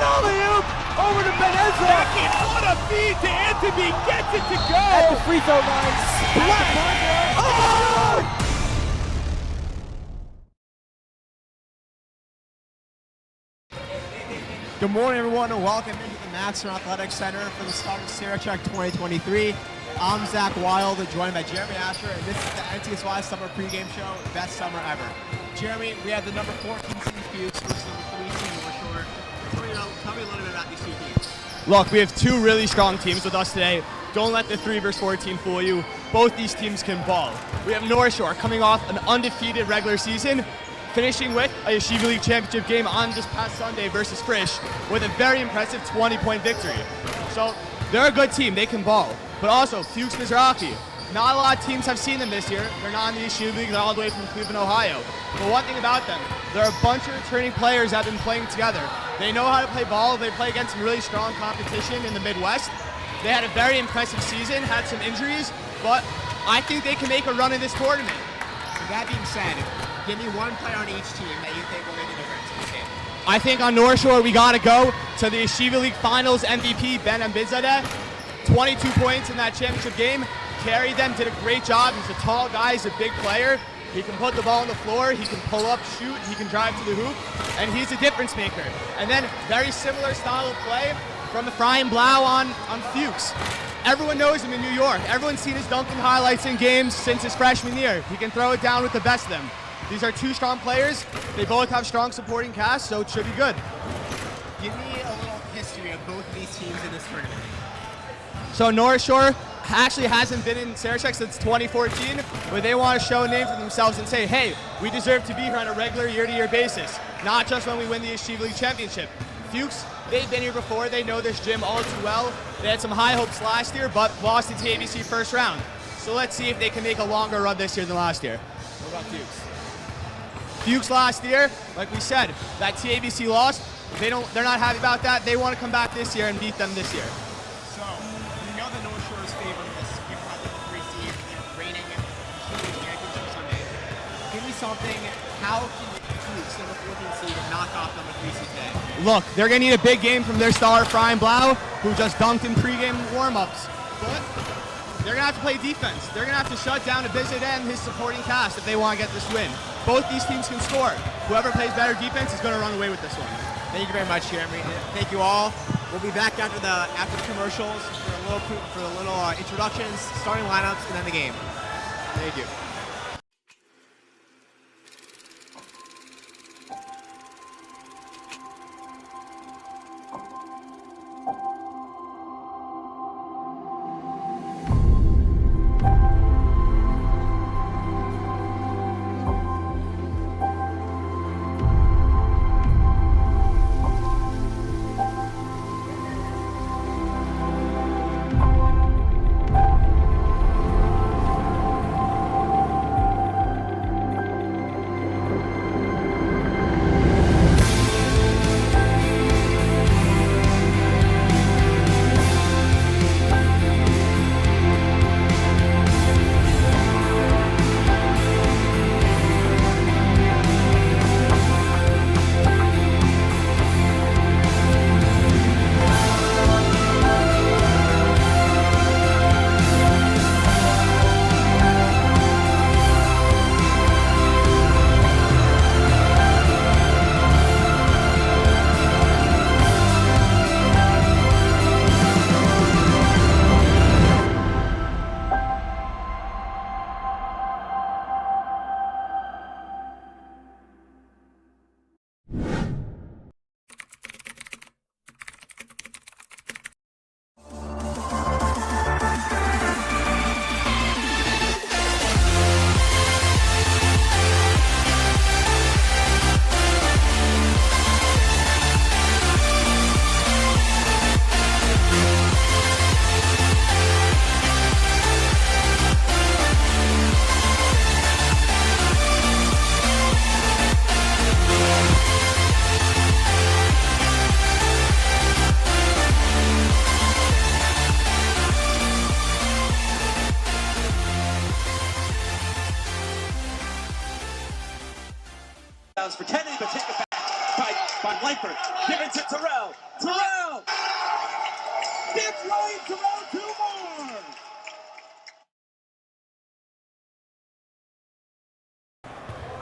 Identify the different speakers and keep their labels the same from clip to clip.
Speaker 1: alley-oop over to Benezza.
Speaker 2: Second, what a feed to Anthony, gets it to go.
Speaker 1: At the free throw line, splat. Oh!
Speaker 3: Good morning, everyone, and welcome into the Maximum Athletic Center for the start of Sarachek 2023. I'm Zach Wild, joined by Jeremy Asher, and this is the NCSY Summer Pregame Show, best summer ever. Jeremy, we have the number 14 seed Fuchs versus number 3 seed North Shore. Tell me a little bit about these two teams.
Speaker 2: Look, we have two really strong teams with us today. Don't let the 3 versus 14 fool you. Both these teams can ball. We have North Shore coming off an undefeated regular season, finishing with a Yeshiva League championship game on this past Sunday versus Frisch with a very impressive 20-point victory. So they're a good team, they can ball. But also, Fuchs Mizrahi. Not a lot of teams have seen them this year. They're not in the Yeshiva League, they're all the way from Cleveland, Ohio. But one thing about them, they're a bunch of returning players that have been playing together. They know how to play ball, they play against some really strong competition in the Midwest. They had a very impressive season, had some injuries, but I think they can make a run in this tournament.
Speaker 3: With that being said, give me one player on each team that you think will make a difference in this game.
Speaker 2: I think on North Shore, we got to go to the Yeshiva League Finals MVP, Ben Ambizadeh. 22 points in that championship game. Carried them, did a great job. He's a tall guy, he's a big player. He can put the ball on the floor, he can pull up, shoot, he can drive to the hoop, and he's a difference maker. And then, very similar style of play from Ephraim Blau on Fuchs. Everyone knows him in New York. Everyone's seen his dunking highlights in games since his freshman year. He can throw it down with the best of them. These are two strong players. They both have strong supporting casts, so it should be good.
Speaker 3: Give me a little history of both of these teams in this tournament.
Speaker 2: So North Shore actually hasn't been in Sarachek since 2014, but they want to show a name for themselves and say, hey, we deserve to be here on a regular year-to-year basis, not just when we win the Yeshiva League Championship. Fuchs, they've been here before, they know this gym all too well. They had some high hopes last year, but lost to TABC first round. So let's see if they can make a longer run this year than last year. What about Fuchs? Fuchs last year, like we said, that TABC loss, they're not happy about that. They want to come back this year and beat them this year.
Speaker 3: So, we know the North Shore is favored in this. You've got the 3 seed, they're reigning championship Sunday. Give me something, how can Fuchs, number 14 seed, knock off number 3 seed today?
Speaker 2: Look, they're going to need a big game from their star, Ephraim Blau, who just dunked in pregame warm-ups. But they're going to have to play defense. They're going to have to shut down Abizadeh and his supporting cast if they want to get this win. Both these teams can score. Whoever plays better defense is going to run away with this one.
Speaker 3: Thank you very much, Jeremy. Thank you all. We'll be back after the commercials for a little introductions, starting lineups, and then the game. Thank you.
Speaker 4: Pretending to take it back by
Speaker 1: by Leifert. Give it to Terrell. Terrell! Gets Ryan Terrell 2 more!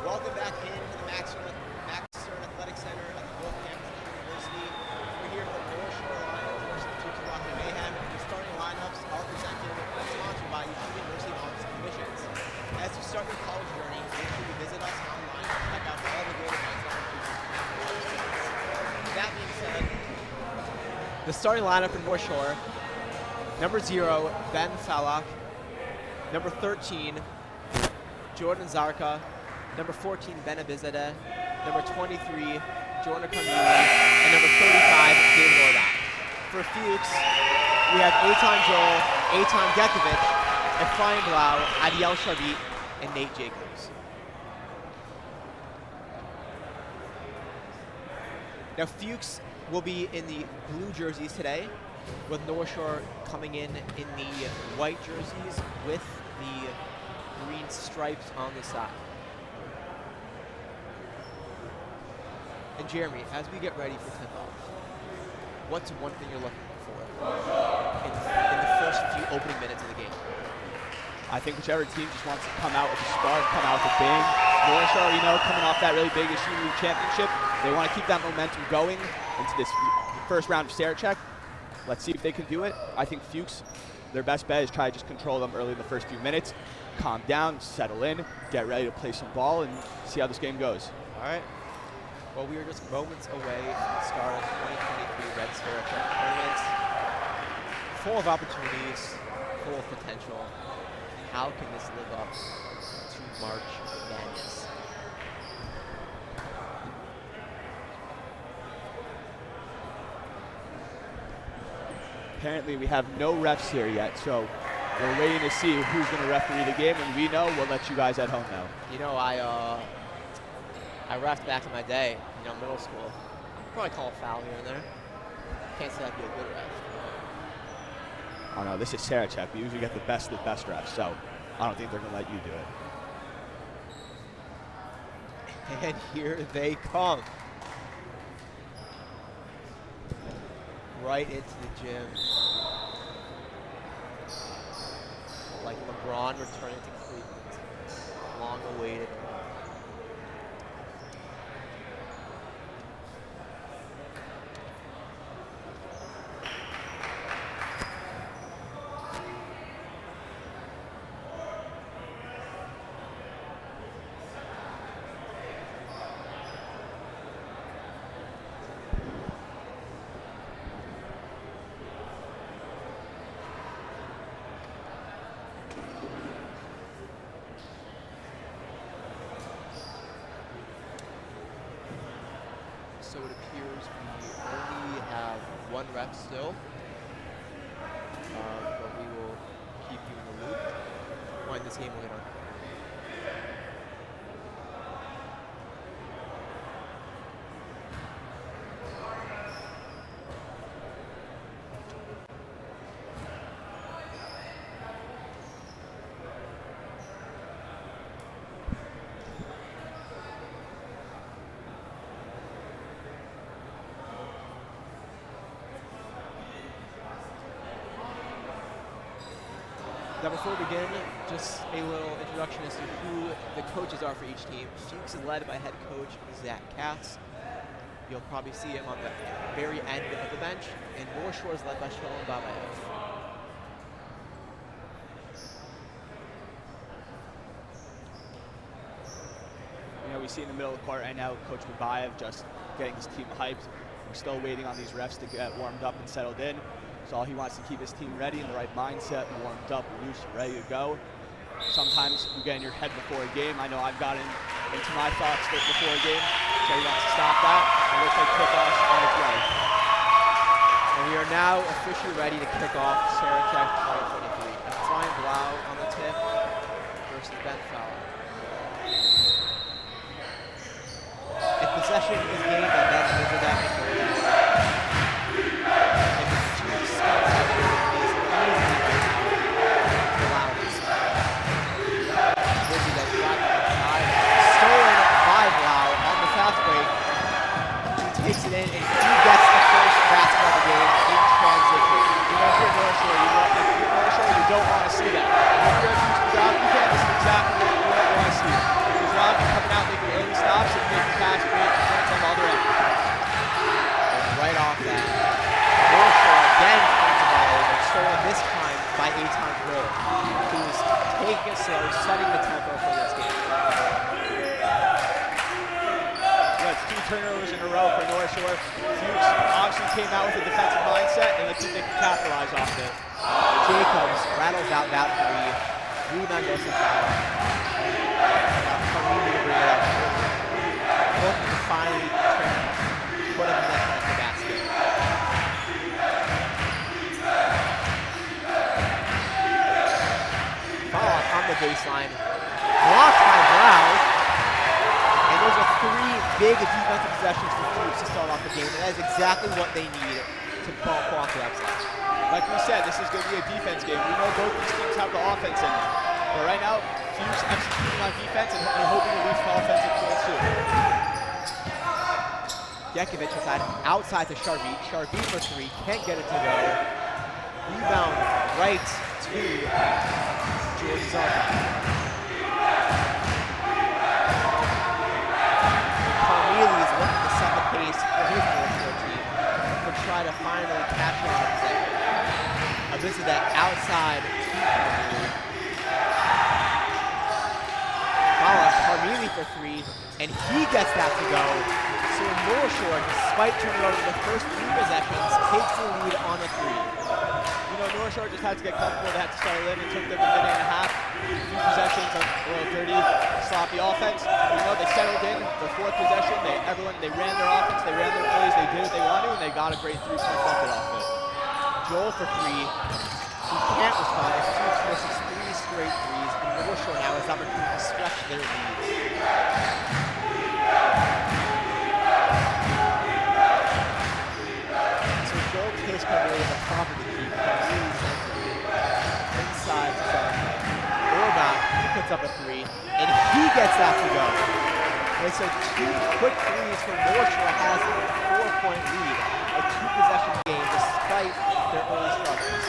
Speaker 3: Welcome back into the Max Stern Athletic Center at the Wolfhampton University. We're here for North Shore Lions versus Fuchs Rocky Mayhem. The starting lineups are presented and sponsored by University Office of Admissions. As you start your college journey, make sure you visit us online and check out all the great events on our With that being said, the starting lineup for North Shore: number 0, Ben Falak; number 13, Jordan Zarka; number 14, Benabizadeh; number 23, Jordan Kamili; and number 35, David Ordak. For Fuchs, we have Eitan Joel, Eitan Gekovic, Efraim Blau, Adiel Sharbit, and Nate Jacobs. Now Fuchs will be in the blue jerseys today, with North Shore coming in the white jerseys with the green stripes on the side. And Jeremy, as we get ready for tip-off, what's one thing you're looking for in the first few opening minutes of the game?
Speaker 2: I think whichever team just wants to come out with a spark, come out with a bang. North Shore, coming off that really big Yeshiva League championship, they want to keep that momentum going into this first round of Sarachek. Let's see if they can do it. I think Fuchs, their best bet is try to just control them early in the first few minutes, calm down, settle in, get ready to play some ball, and see how this game goes.
Speaker 3: All right. Well, we are just moments away from the start of the 2023 Red Sarachek tournament. Full of opportunities, full of potential. How can this live up to March Madness?
Speaker 2: Apparently we have no refs here yet, so we're waiting to see who's going to referee the game, and we know, we'll let you guys at home know.
Speaker 3: I refed back in my day, middle school. Probably call a foul here and there. Can't say I'd be a good ref.
Speaker 2: Oh no, this is Sarachek. We usually get the best of the best refs, so I don't think they're going to let you do it.
Speaker 3: And here they come. Right into the gym. Like LeBron returning to Cleveland. Long awaited. So it appears we only have one ref still, but we will keep you in the loop when this game will get on. Now before we begin, just a little introduction as to who the coaches are for each team. Fuchs is led by head coach Zach Katz. You'll probably see him on the very end of the bench. And North Shore is led by Shalom Babayev.
Speaker 2: We see in the middle of the court right now, Coach Babayev just getting his team hyped. We're still waiting on these refs to get warmed up and settled in. So all he wants to keep his team ready in the right mindset, warmed up, loose, ready to go. Sometimes you get in your head before a game. I know I've gotten into my thoughts before a game, so he wants to stop that. It looks like kickoff's on its way.
Speaker 3: And we are now officially ready to kick off Sarachek 2023. Efraim Blau on the tip versus Ben Fowler. If possession is gained by Ben Fowler, the tempo for this game.
Speaker 2: That's 2 turnovers in a row for North Shore. Fuchs obviously came out with a defensive mindset, and let's see if they can capitalize off it.
Speaker 3: Jacobs rattles out that 3. Rebound goes to foul. Community to bring it up. Looking to finally put a possession at the basket. Foul on the baseline. Blocked by Blau. And those are 3 big defensive possessions for Fuchs to start off the game. And that is exactly what they need to pull off the upside.
Speaker 2: Like we said, this is going to be a defense game. We know both these teams have the offense in them. But right now, Fuchs executing on defense and hoping to reach the offensive points too.
Speaker 3: Yekovic outside to Sharvit. Sharvit for 3, can't get it to go. Rebound right to George Zarka. Carmeli's looking to set the pace for his North Shore team to try to finally capture the possession. This is that outside to Carmeli. Carmeli for 3, and he gets that to go. So North Shore, despite turning over the first 3 possessions, takes the lead on a 3.
Speaker 2: You know, North Shore just had to get comfortable. They had to settle in. It took them a minute and a half. 2 possessions of a little dirty, sloppy offense. You know, they settled in. The 4th possession, they ran their offense, they ran their plays, they did what they wanted, and they got a great 3-point bucket off it. Joel for 3. He can't respond as Fuchs misses 3 straight threes, and North Shore now has the opportunity to stretch their lead. So Joel takes Carmeli at the top of the key. Carmeli inside to Sarachek. Orban, he puts up a 3, and he gets that to go. And so 2 quick threes from North Shore has a 4-point lead. A 2-possession game despite their early struggles.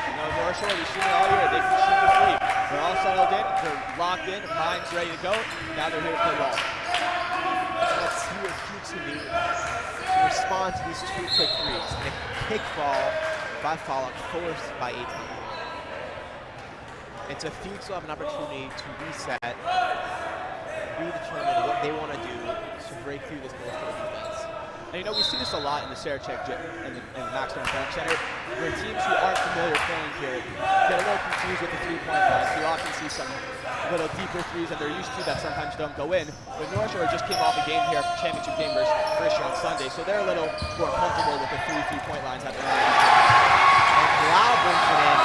Speaker 2: You know, North Shore, we've seen it all year. They can shoot the 3. They're all settled in. They're locked in. Mind's ready to go. Now they're here to play ball.
Speaker 3: So let's see what Fuchs can do to respond to these 2 quick threes. And a kick ball by Fallock, forced by 18. And so Fuchs will have an opportunity to reset, redetermine what they want to do to break through this North Shore defense.
Speaker 2: And you know, we see this a lot in the Sarachek and the Maxton Bank Center, where teams who aren't familiar playing here get a little confused with the 3-point lines. You often see some little deeper threes that they're used to that sometimes don't go in. But North Shore just came off a game here, championship game versus First Year on Sunday, so they're a little more comfortable with the 3-point lines that they're running.
Speaker 3: And Blau brings it in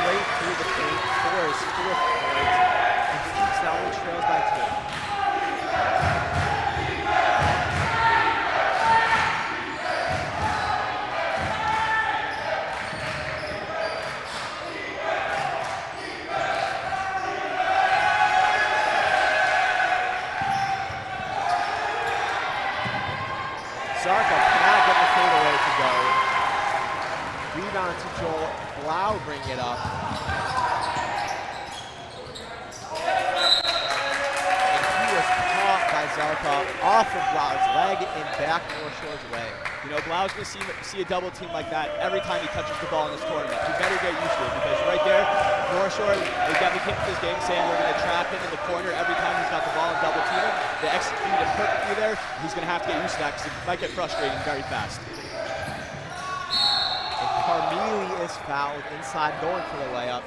Speaker 3: straight through the paint for his 4th point. And Fuchs now only trails by 2. Zarka cannot get the fadeaway to go. Rebound to Joel. Blau bring it up. And he was caught by Zarka off of Blau's leg and back North Shore's way.
Speaker 2: You know, Blau's going to see a double team like that every time he touches the ball in this tournament. You better get used to it, because right there, North Shore, they definitely came to this game saying we're going to trap him in the corner every time he's got the ball and double team him. They executed it perfectly there. He's going to have to get used to that, because it might get frustrating very fast.
Speaker 3: And Carmeli is fouled inside, going for the layup.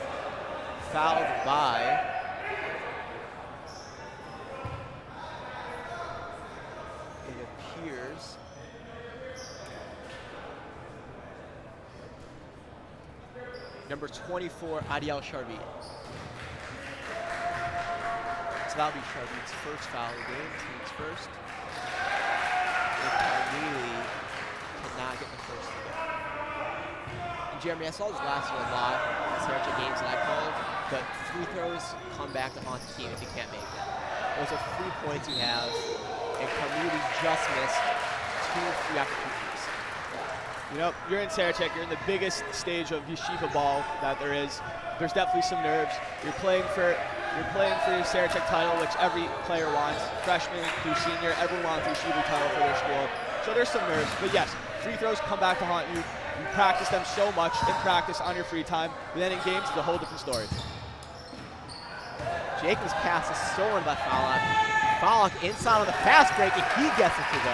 Speaker 3: Fouled by it appears number 24, Adiel Sharvit. So that'll be Sharvit's first foul of the game, team's first. And Carmeli cannot get the first of it. And Jeremy, I saw this last year a lot in the Sarachek games that I called, but free throws come back to haunt the team if you can't make them. Those are 3 points you have, and Carmeli just missed 2 after 2 threes.
Speaker 2: You know, you're in Sarachek, you're in the biggest stage of yeshiva ball that there is. There's definitely some nerves. You're playing for your Sarachek title, which every player wants. Freshman through senior, everyone wants a yeshiva title for their school. So there's some nerves, but yes, free throws come back to haunt you. You practice them so much in practice on your free time, but then in games, it's a whole different story.
Speaker 3: Jacob's pass is stolen by Falak. Falak inside on the fast break, and he gets it to go.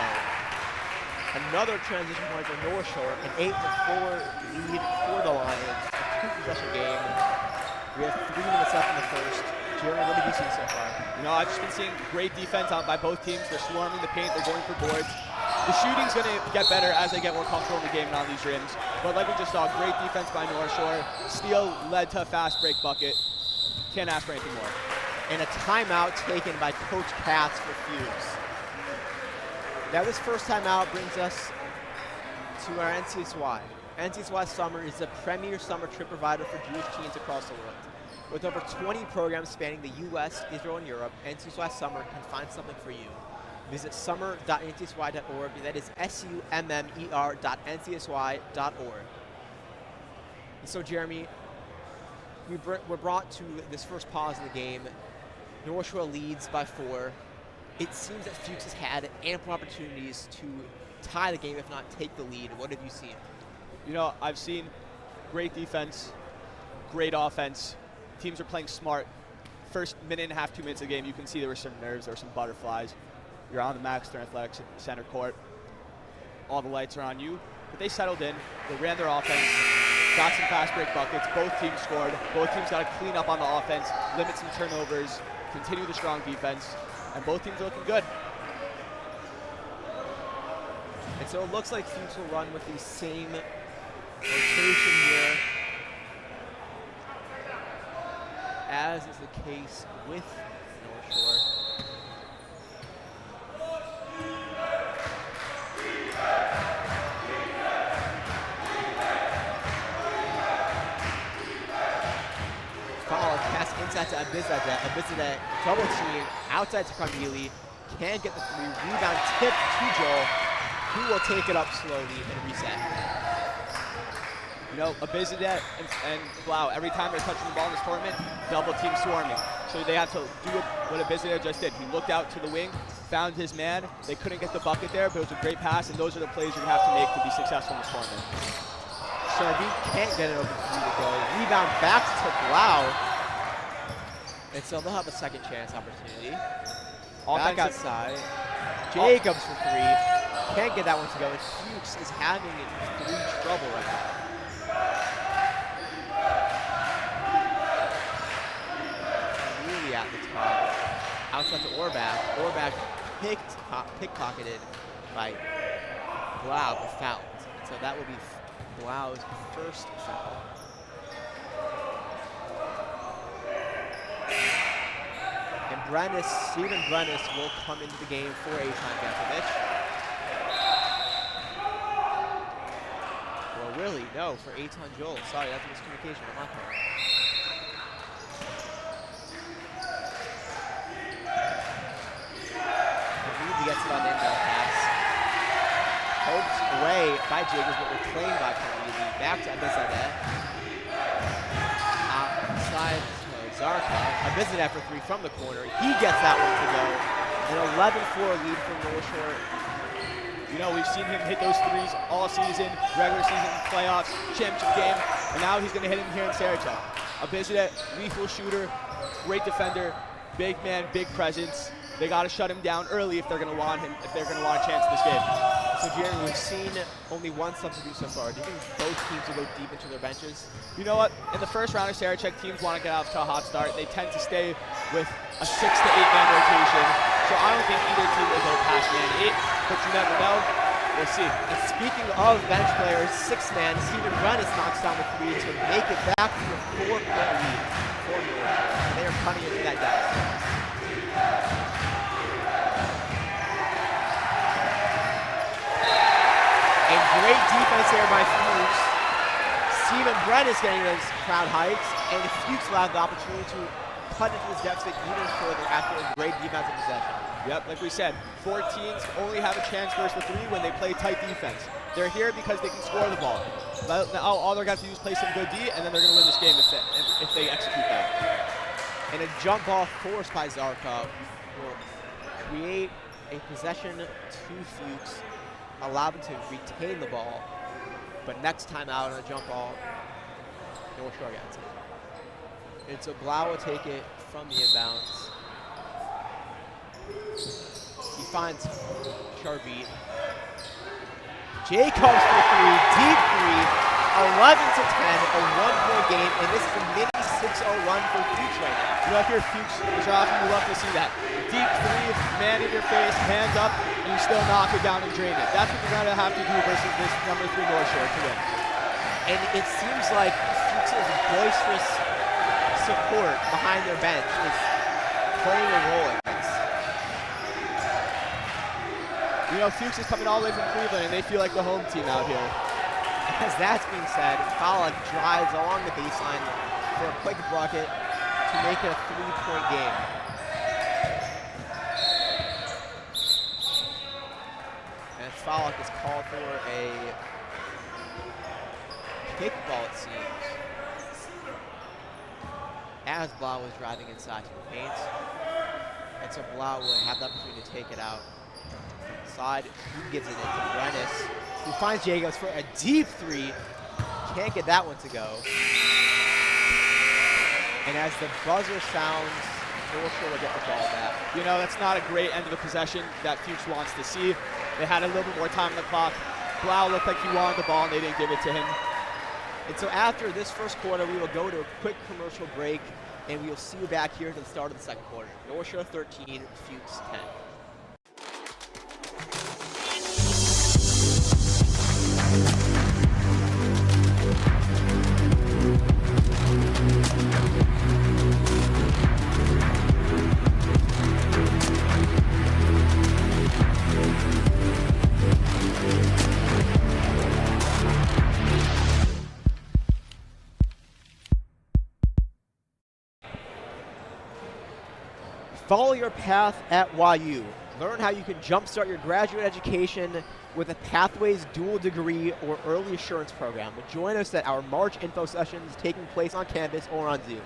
Speaker 3: Another transition point for North Shore, an 8-4 lead for the Lions. A 2-possession game. We have 3 minutes left in the first. Jeremy, what have you seen so far?
Speaker 2: You know, I've just been seeing great defense by both teams. They're swarming the paint, they're going for boards. The shooting's going to get better as they get more comfortable in the game and on these rims. But like we just saw, great defense by North Shore. Steal led to a fast break bucket. Can't ask for anything more.
Speaker 3: And a timeout taken by Coach Katz for Fuchs. Now this first timeout brings us to our NCSY. NCSY Summer is the premier summer trip provider for Jewish teens across the world. With over 20 programs spanning the US, Israel, and Europe, NCSY Summer can find something for you. Visit summer.ncsy.org. That is summer.ncsy.org. And so, Jeremy, we're brought to this first pause in the game. North Shore leads by 4. It seems that Fuchs has had ample opportunities to tie the game, if not take the lead. What have you seen?
Speaker 2: You know, I've seen great defense, great offense. Teams are playing smart. First minute and a half, 2 minutes of the game, you can see there were some nerves, there were some butterflies. You're on the Max Stern Athletics Center court. All the lights are on you. But they settled in. They ran their offense, got some fast break buckets. Both teams scored. Both teams got to clean up on the offense, limit some turnovers, continue the strong defense, and both teams are looking good.
Speaker 3: And so it looks like Fuchs will run with the same rotation here, as is the case with North Shore. Pass inside to Abizadeh. Abizadeh double team outside to Carmeli. Can't get the 3. Rebound tip to Joel, who will take it up slowly and reset.
Speaker 2: You know, Abizadeh and Blau, every time they're touching the ball in this tournament, double team swarming. So they have to do what Abizadeh just did. He looked out to the wing, found his man. They couldn't get the bucket there, but it was a great pass, and those are the plays you have to make to be successful in this tournament.
Speaker 3: Sharvie can't get it open for 3 to go. Rebound back to Blau. And so they'll have a second chance opportunity. Back outside. Jacobs for 3. Can't get that one to go. And Fuchs is having 3 trouble right now. Really at the top. Outside to Orbach. Orbach pickpocketed by Blau, but fouled. So that will be Blau's first foul. And Stephen Brennis will come into the game for Eitan Gakovic. Well, really, no, for Eitan Joel. Sorry, that's a miscommunication on my part. He gets it on the inbound pass. Poked away by Jacobs, but reclaimed by Carmeli. Back to Abizadeh. Outside to Zarka. Abizadeh for 3 from the corner. He gets that one to go. An 11-4 lead for North Shore.
Speaker 2: You know, we've seen him hit those 3s all season, regular season, playoffs, championship game, and now he's going to hit him here in Sarachek. Abizadeh, lethal shooter, great defender, big man, big presence. They got to shut him down early if they're going to want him, if they're going to want a chance in this game.
Speaker 3: So Jeremy, we've seen only one substitute so far. Do you think both teams will go deep into their benches?
Speaker 2: You know what? In the first round of Sarachek, teams want to get off to a hot start. They tend to stay with a 6 to 8 man rotation. So I don't think either team will go past man 8, but you never know. We'll see.
Speaker 3: And speaking of bench players, 6-man, Stephen Brennis knocks down the 3 to make it back to a 4-point lead for North Shore. And they are cutting into that deficit. And great defense there by Fuchs. Stephen Brennis getting those crowd heights, and the Fuchs will have the opportunity to cut into this deficit even further after a great defensive possession.
Speaker 2: Yep, like we said, 4 teams only have a chance versus the 3 when they play tight defense. They're here because they can score the ball. Now all they're going to have to do is play some good D, and then they're going to win this game if they execute that.
Speaker 3: And a jump ball forced by Zarka will create a possession to Fuchs, allow them to retain the ball, but next time out on a jump ball, North Shore gets it. And so Blau will take it from the inbounds. He finds Charby. Jacobs for three, deep three, 11 to 10, a 1-point game, and this is a mini 6-0 run for Fuchs right now.
Speaker 2: You know, if you're Fuchs, Mr. Often, you love to see that. Deep three, man in your face, hands up, and you still knock it down and drain it. That's what you're going to have to do versus this number 3 North Shore to win.
Speaker 3: And it seems like Fuchs' boisterous support behind their bench is playing a role in this.
Speaker 2: You know, Fuchs is coming all the way from Cleveland, and they feel like the home team out here.
Speaker 3: As that's being said, Falak drives along the baseline for a quick bucket to make it a 3-point game. And Falak is called for a kickball, it seems, as Blau was driving inside to the paint. And so Blau will have the opportunity to take it out. Side, he gives it in to Brennis, who finds Jacobs for a deep three. Can't get that one to go. And as the buzzer sounds, North Shore will get the ball back.
Speaker 2: You know, that's not a great end of the possession that Fuchs wants to see. They had a little bit more time on the clock. Blau looked like he wanted the ball, and they didn't give it to him.
Speaker 3: And so after this first quarter, we will go to a quick commercial break, and we will see you back here at the start of the second quarter. North Shore 13, Fuchs 10. Follow your path at YU. Learn how you can jumpstart your graduate education with a Pathways dual degree or early assurance program. Join us at our March info sessions taking place on campus or on Zoom.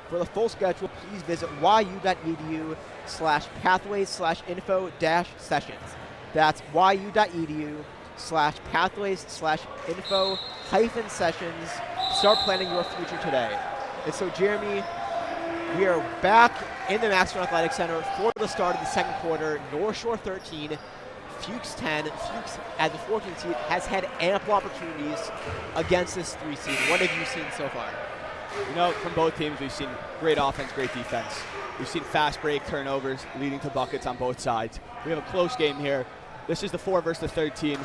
Speaker 3: For the full schedule, please visit yu.edu/pathways/info-sessions. That's yu.edu/pathways/info-sessions. Start planning your future today. And so, Jeremy, we are back in the Maxwell Athletic Center for the start of the second quarter. North Shore 13, Fuchs 10. Fuchs, as the 14th seed, has had ample opportunities against this 3 seed. What have you seen so far?
Speaker 2: You know, from both teams, we've seen great offense, great defense. We've seen fast break turnovers leading to buckets on both sides. We have a close game here. This is the 4 versus the 13.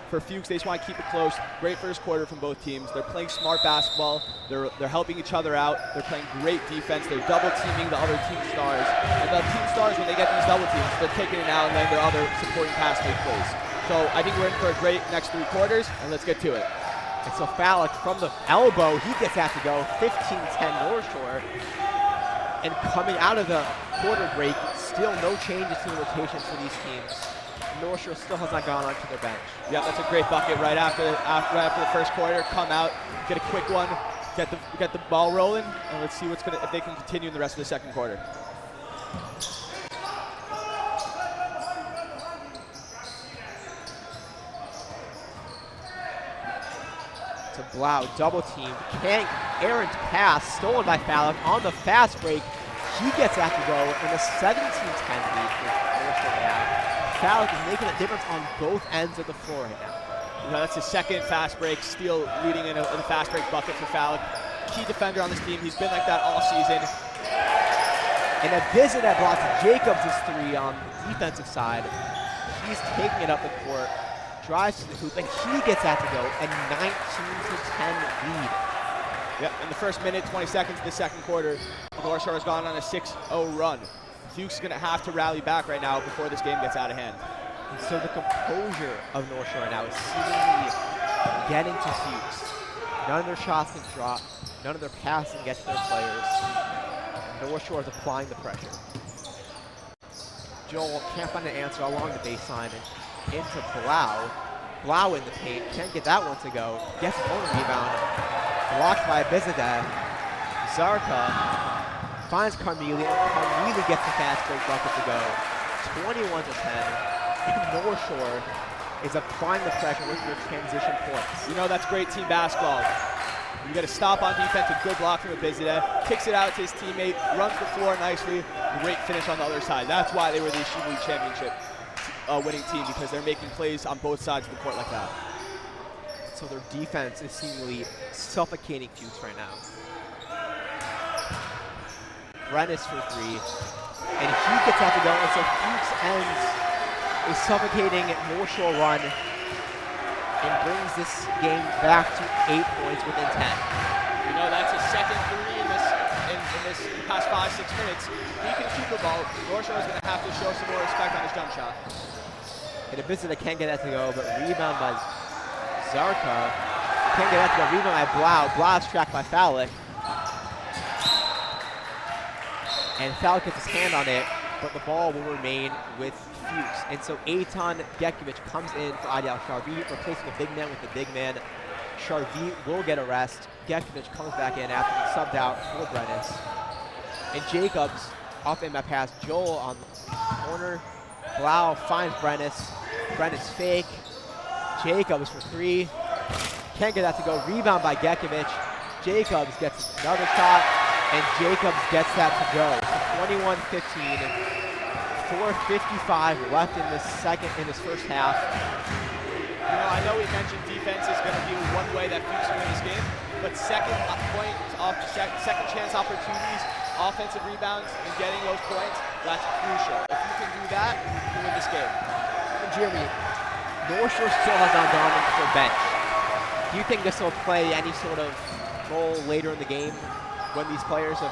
Speaker 2: For Fuchs, they just want to keep it close. Great first quarter from both teams. They're playing smart basketball. They're helping each other out. They're playing great defense. They're double teaming the other team stars. And the team stars, when they get these double teams, they're kicking it out and then their other supporting pass make plays. So I think we're in for a great next 3 quarters, and let's get to it.
Speaker 3: And so Falak from the elbow, he gets that to go. 15-10 North Shore. And coming out of the quarter break, still no changes to the rotations for these teams. North Shore still has not gone onto their bench.
Speaker 2: Yeah, that's a great bucket right after the first quarter. Come out, get a quick one, get the ball rolling, and let's see if they can continue in the rest of the second quarter.
Speaker 3: To Blau, double team, can't, errant pass, stolen by Falak on the fast break. He gets that to go in a 17-10 lead for North Shore now. Falak is making a difference on both ends of the floor right now.
Speaker 2: You know, that's his second fast break, steal leading in a fast break bucket for Falak. Key defender on this team. He's been like that all season.
Speaker 3: And a visit that blocks Jacobs' 3 on the defensive side. He's taking it up the court, drives to the hoop, and he gets that to go. A 19-10 lead.
Speaker 2: Yep, in the first minute, 20 seconds of the second quarter, North Shore has gone on a 6-0 run. Fuchs is going to have to rally back right now before this game gets out of hand.
Speaker 3: And so the composure of North Shore now is seemingly getting to Fuchs. None of their shots can drop. None of their passing gets to their players. North Shore is applying the pressure. Joel can't find an answer along the baseline and into Blau. Blau in the paint, can't get that one to go. Gets his own rebound. Blocked by Bizadev. Zarka finds Carmelia. Carmelia gets the fast break bucket to go. 21-10. And North Shore is applying the pressure with their transition points.
Speaker 2: You know, that's great team basketball. You got to stop on defense, a good block from Abizadeh, kicks it out to his teammate, runs the floor nicely, great finish on the other side. That's why they were the Yeshiva League Championship winning team, because they're making plays on both sides of the court like that.
Speaker 3: So their defense is seemingly suffocating Fuchs right now. Brennis for three, and he gets out to go, and so Fuchs ends a suffocating North Shore run and brings this game back to 8 points within 10.
Speaker 2: You know, that's his second three in this past 5-6 minutes. He can keep the ball. North Shore is going to have to show some more respect on his jump shot.
Speaker 3: And Abizadeh can't get that to go, but rebound by Zarka. Can't get that to go. Rebound by Blau. Blau is tracked by Falik. And Falik gets his hand on it, but the ball will remain with Fuchs. And so Eitan Gekovic comes in for Ideal Sharvit, replacing the big man with the big man. Sharvit will get a rest. Gekovic comes back in after being subbed out for Brennis. And Jacobs off in my pass. Joel on the corner. Blau finds Brennis. Brennis fake. Jacobs for three. Can't get that to go. Rebound by Gekovic. Jacobs gets another shot, and Jacobs gets that to go. 21-15. 4:55 left in this first half.
Speaker 2: You know, I know we mentioned defense is going to be one way that Fuchs will win this game, but second chance opportunities, offensive rebounds, and getting those points, that's crucial. If you can do that, you win this game.
Speaker 3: And Jeremy, North Shore still has not gone into their bench. Do you think this will play any sort of role later in the game when these players have,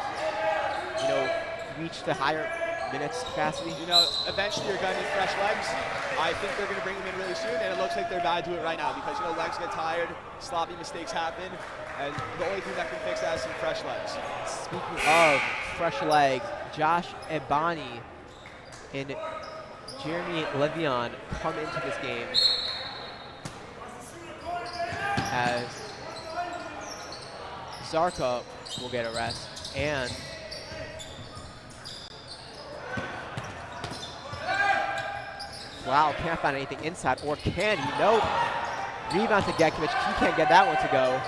Speaker 3: reached the higher minutes capacity?
Speaker 2: You know, eventually you're going to need fresh legs. I think they're going to bring them in really soon, and it looks like they're about to do it right now because, legs get tired, sloppy mistakes happen, and the only thing that can fix that is some fresh legs.
Speaker 3: Speaking of fresh legs, Josh Ebani and Jeremy Levion come into this game as Zarka will get a rest, and Wow, can't find anything inside, or can he? Nope. Rebound to Gekovic. He can't get that one to go.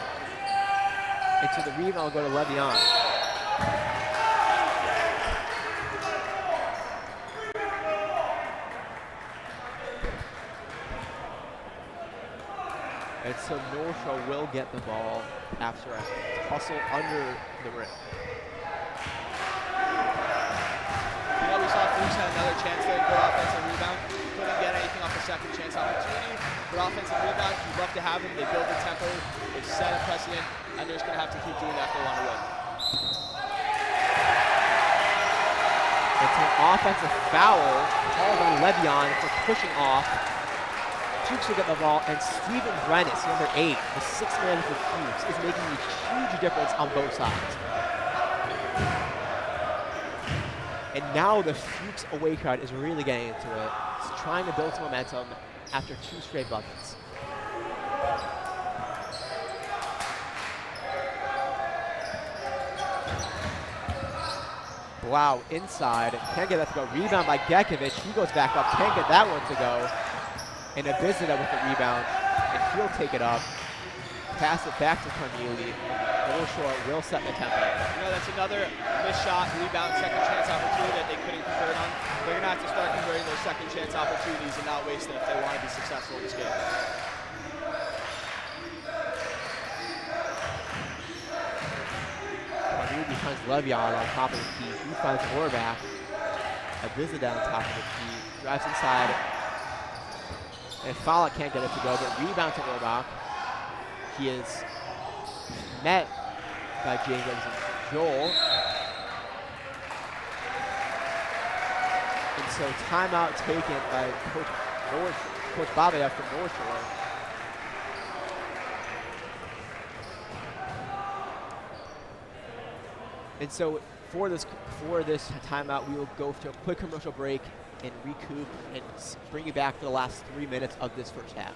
Speaker 3: And so the rebound will go to Levion. And so North Shore will get the ball after a hustle under the rim.
Speaker 2: You know, we saw Fuchs had another chance there, good offensive rebound. Couldn't get anything off the second chance opportunity. Good offensive rebound, you'd love to have them. They build the tempo, they set a precedent, and they're just going to have to keep doing that if they want to win.
Speaker 3: It's an offensive foul called on Levion for pushing off. Fuchs will get the ball, and Steven Brennis, number 8, the 6th man for Fuchs, is making a huge difference on both sides. And now the Fuchs away crowd is really getting into it. It's trying to build some momentum after 2 straight buckets. Wow, inside, can't get that to go. Rebound by Gekovic, he goes back up, can't get that one to go. And Abizadeh with the rebound, and he'll take it up. Pass it back to Carnegie. North Shore will set the tempo.
Speaker 2: You know, that's another missed shot, rebound, second chance opportunity that they couldn't convert on. They're going to have to start converting those second chance opportunities and not waste them if they want to be successful in this game.
Speaker 3: Carnegie finds Levion on top of the key. He finds Orback. Abizadeh on top of the key. Drives inside. And Falik can't get it to go, but rebound to Orback. He is met by Jacobs and Joel. And so timeout taken by Coach Babaya from North Shore. And so for this timeout, we will go to a quick commercial break and recoup and bring you back for the last 3 minutes of this first half.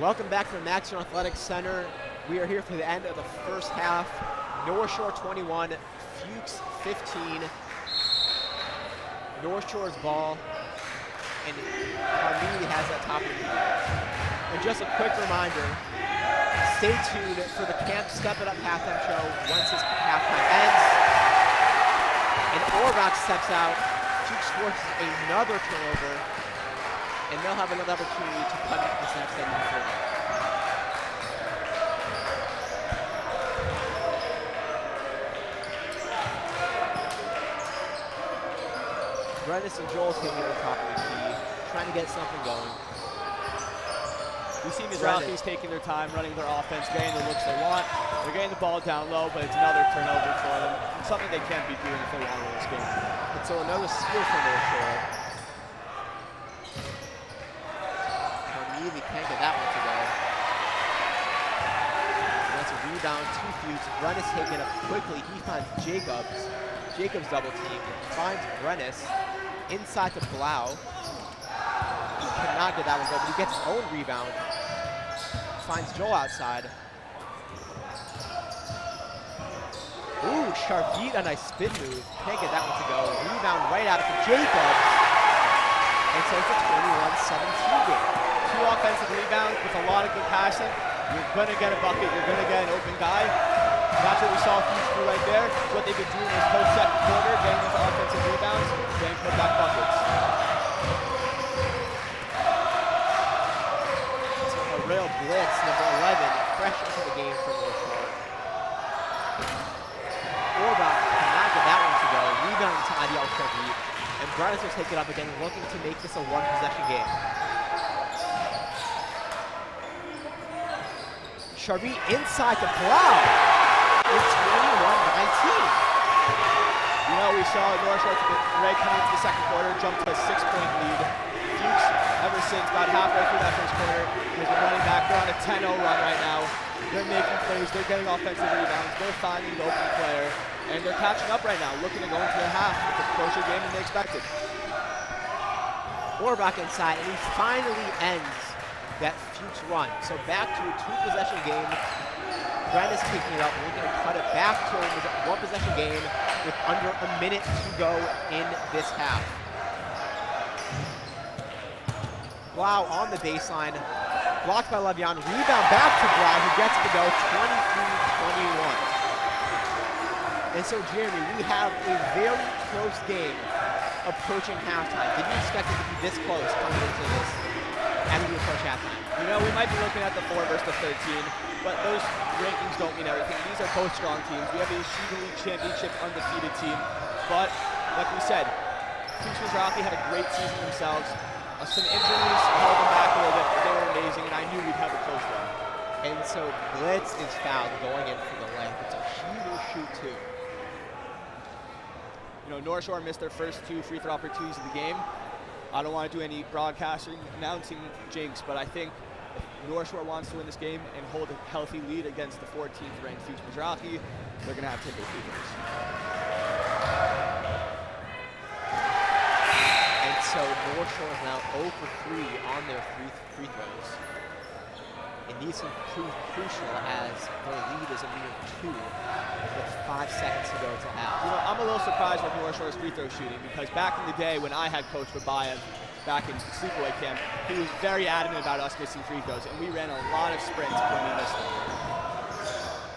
Speaker 3: Welcome back to the Maxon Athletic Center. We are here for the end of the first half. North Shore 21, Fuchs 15. North Shore's ball, and Carmini has that top of the field. And just a quick reminder, stay tuned for the Camp Step It Up halftime show once this halftime ends. And Orbach steps out, Fuchs forces another turnover, and they'll have another opportunity to cut into this next segment further. Brennis and Joel taking the top of the key, trying to get something going.
Speaker 2: We see Mizrahi's taking their time, running their offense, getting the looks they want. They're getting the ball down low, but it's another turnover for them. It's something they can't be doing if they want to win this game.
Speaker 3: And so another steal from North Shore. Carmini can't get that one to go. And that's a rebound to Fuchs. Brennis taking it up quickly. He finds Jacobs. Jacobs double team, finds Brennis inside to Blau. He cannot get that one go, but he gets his own rebound. Finds Joel outside. Ooh, Sharvit, a nice spin move. Can't get that one to go. Rebound right out for Jacobs. And so it's a 21-17 game.
Speaker 2: 2 offensive rebounds with a lot of good passing. You're going to get a bucket. You're going to get an open guy. That's what we saw Fuchs do right there. It's what they've been doing this post-second quarter, getting these offensive rebounds, getting putback buckets.
Speaker 3: A real blitz, number 11, fresh into the game for North Shore. Orbach cannot get that one to go. Rebound to Adiel Sharvit. And Brennis will take it up again, looking to make this a one-possession game. Sharvit inside to Blau. It's 21-19.
Speaker 2: You know, we saw North Shore right coming into the second quarter, jump to a 6-point lead. Fuchs, ever since about halfway through that first quarter, has been running back. They're on a 10-0 run right now. They're making plays, they're getting offensive rebounds, they're finding the open player, and they're catching up right now, looking to go into the half with a closer game than they expected.
Speaker 3: Orbach inside, and he finally ends that Fuchs run. So back to a 2-possession game. Brennis taking it up, looking to cut it back to a 1-possession game with under a minute to go in this half. Blau on the baseline, blocked by Le'Veon, rebound back to Blau, who gets it to go 23-21. And so Jeremy, we have a very close game approaching halftime. Did you expect it to be this close coming into this as we approach halftime?
Speaker 2: You know, we might be looking at the 4 versus the 13, but those rankings don't mean everything. These are both strong teams. We have a Yeshiva League Championship undefeated team, but like we said, Fuchs Mizrahi had a great season themselves. Some injuries held them back a little bit, but they were amazing, and I knew we'd have a close one.
Speaker 3: And so Blitz is fouled going in for the layup. It's a huge shoot too.
Speaker 2: You know, North Shore missed their first 2 free throw opportunities of the game. I don't want to do any broadcasting, announcing jinx, but I think if North Shore wants to win this game and hold a healthy lead against the 14th ranked Fuchs Mizrahi, they're going to have to hit their free throws.
Speaker 3: And so North Shore is now 0 for 3 on their free throws. And these can prove crucial as their lead is a mere 2 with 5 seconds to go to half.
Speaker 2: You know, I'm a little surprised with North Shore's free throw shooting because back in the day when I had Coach Babayev back in sleepaway camp, he was very adamant about us missing free throws, and we ran a lot of sprints when we missed them.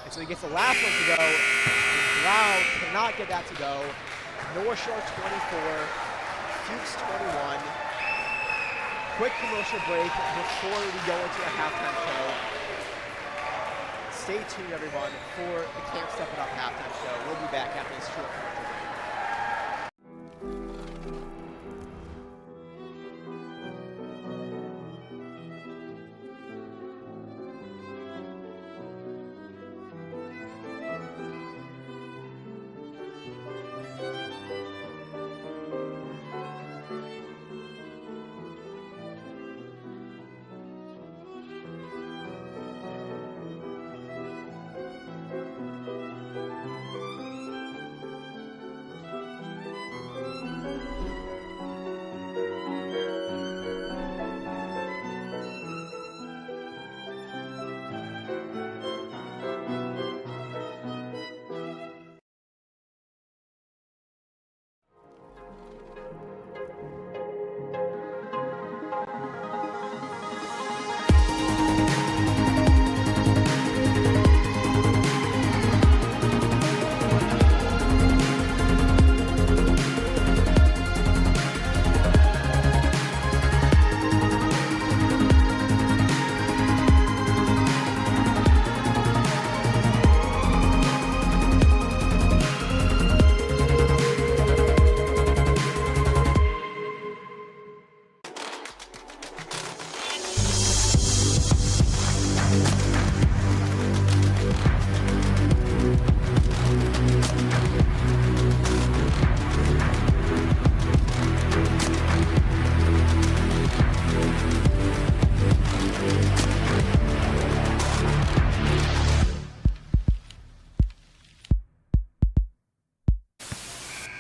Speaker 3: And so he gets the last one to go. Blau cannot get that to go. North Shore 24, Fuchs 21. Quick commercial break before we go into a halftime show. Stay tuned, everyone, for the Camp Step It Up halftime show. We'll be back after this short commercial break.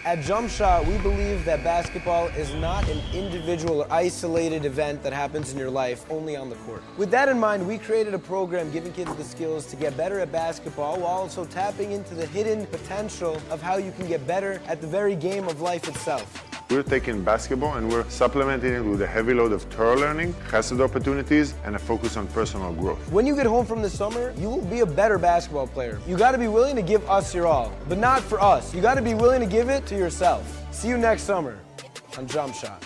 Speaker 4: At Jump Shot, we believe that basketball is not an individual or isolated event that happens in your life only on the court. With that in mind, we created a program giving kids the skills to get better at basketball while also tapping into the hidden potential of how you can get better at the very game of life itself.
Speaker 5: We're taking basketball and we're supplementing it with a heavy load of Torah learning, chesed opportunities, and a focus on personal growth.
Speaker 4: When you get home from the summer, you will be a better basketball player. You gotta be willing to give us your all, but not for us. You gotta be willing to give it to yourself. See you next summer on Jump Shot.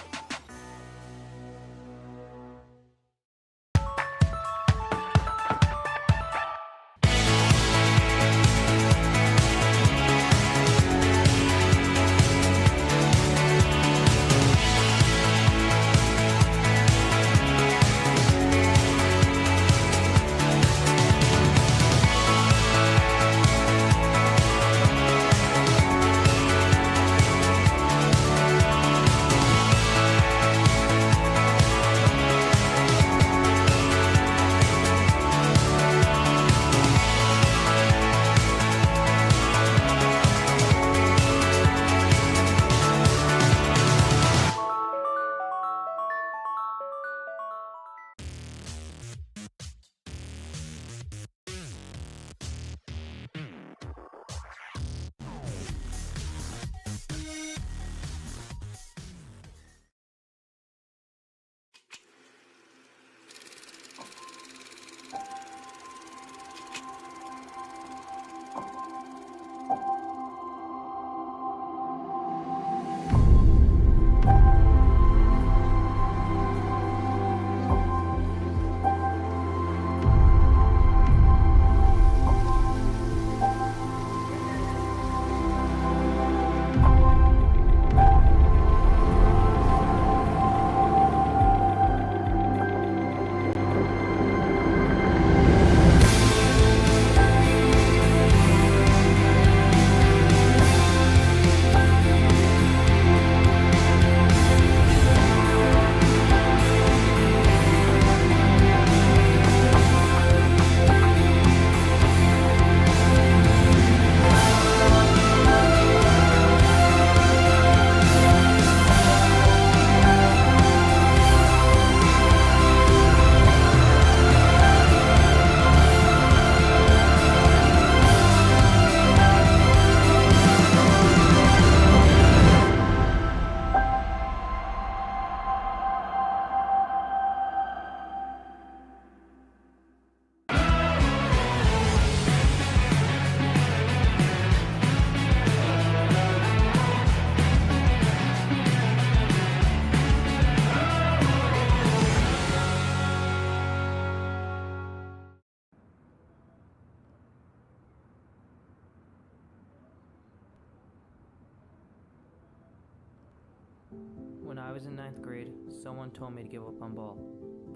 Speaker 6: When I was in 9th grade, someone told me to give up on ball.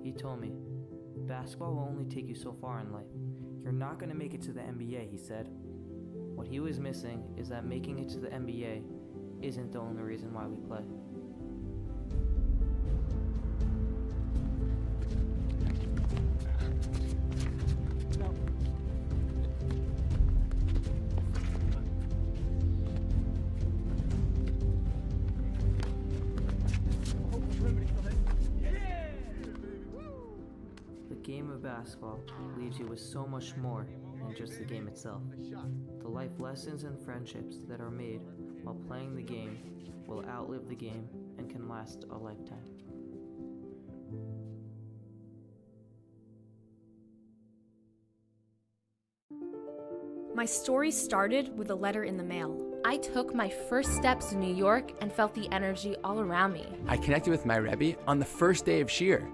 Speaker 6: He told me, basketball will only take you so far in life. You're not going to make it to the NBA, he said. What he was missing is that making it to the NBA isn't the only reason why we play. The game of basketball leaves you with so much more than just the game itself. The life lessons and friendships that are made while playing the game will outlive the game and can last a lifetime.
Speaker 7: My story started with a letter in the mail. I took my first steps in New York and felt the energy all around me.
Speaker 8: I connected with my Rebbe on the first day of Shir.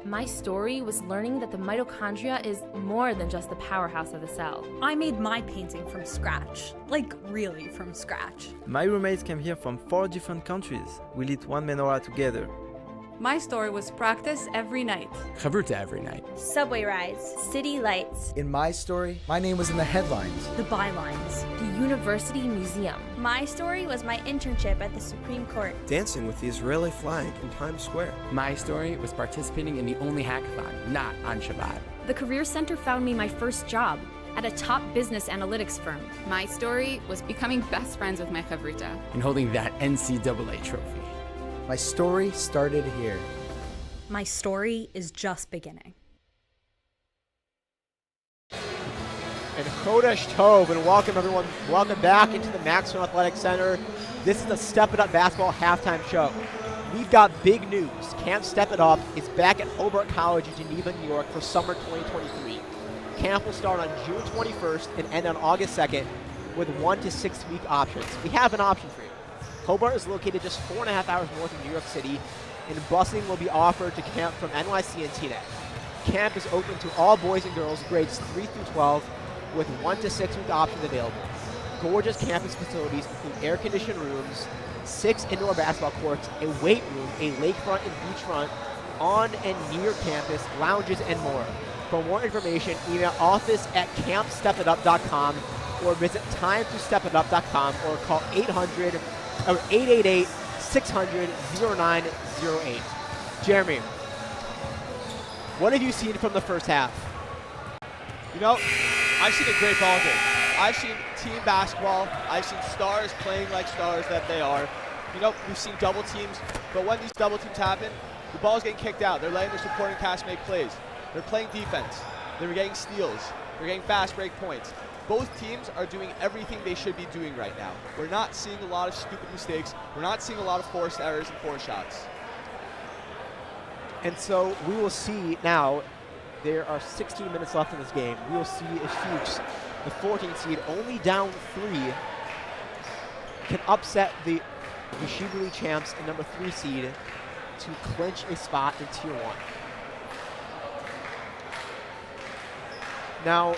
Speaker 7: My story was learning that the mitochondria is more than just the powerhouse of the cell.
Speaker 9: I made my painting from scratch, like really from scratch.
Speaker 10: My roommates came here from 4 different countries. We lit one menorah together.
Speaker 9: My story was practice every night.
Speaker 8: Chavruta every night.
Speaker 11: Subway rides, city lights.
Speaker 12: In my story, my name was in the headlines.
Speaker 9: The bylines.
Speaker 7: The University Museum.
Speaker 11: My story was my internship at the Supreme Court.
Speaker 13: Dancing with the Israeli flag in Times Square.
Speaker 8: My story was participating in the only hackathon, not on Shabbat.
Speaker 7: The Career Center found me my first job. at a top business analytics firm.
Speaker 14: My story was becoming best friends with my chavrita.
Speaker 8: And holding that NCAA trophy.
Speaker 12: My story started here.
Speaker 9: My story is just beginning.
Speaker 3: And Chodesh Tov, and welcome everyone. Welcome back into the Maxwell Athletic Center. This is the Step It Up Basketball Halftime Show. We've got big news. Camp Step It Up is back at Hobart College in Geneva, New York for summer 2023. Camp will start on June 21st and end on August 2nd with 1 to 6 week options. We have an option for you. Hobart is located just 4.5 hours north of New York City, and busing will be offered to camp from NYC and TNET. Camp is open to all boys and girls grades 3 through 12 with 1 to 6 week options available. Gorgeous campus facilities include air-conditioned rooms, 6 indoor basketball courts, a weight room, a lakefront and beachfront, on and near campus, lounges, and more. For more information, email office@campstepitup.com or visit timetostepitup.com or call 888-600-0908. Jeremy, what have you seen from the first half?
Speaker 2: You know, I've seen a great ball game. I've seen team basketball. I've seen stars playing like stars that they are. You know, we've seen double teams, but when these double teams happen, the ball's getting kicked out. They're letting their supporting cast make plays. They're playing defense. They're getting steals. They're getting fast break points. Both teams are doing everything they should be doing right now. We're not seeing a lot of stupid mistakes. We're not seeing a lot of forced errors and forced shots.
Speaker 3: And so we will see now, there are 16 minutes left in this game. We will see if Fuchs, the 14th seed, only down 3, can upset the Yeshiva League champs and number 3 seed to clinch a spot in Tier 1. Now,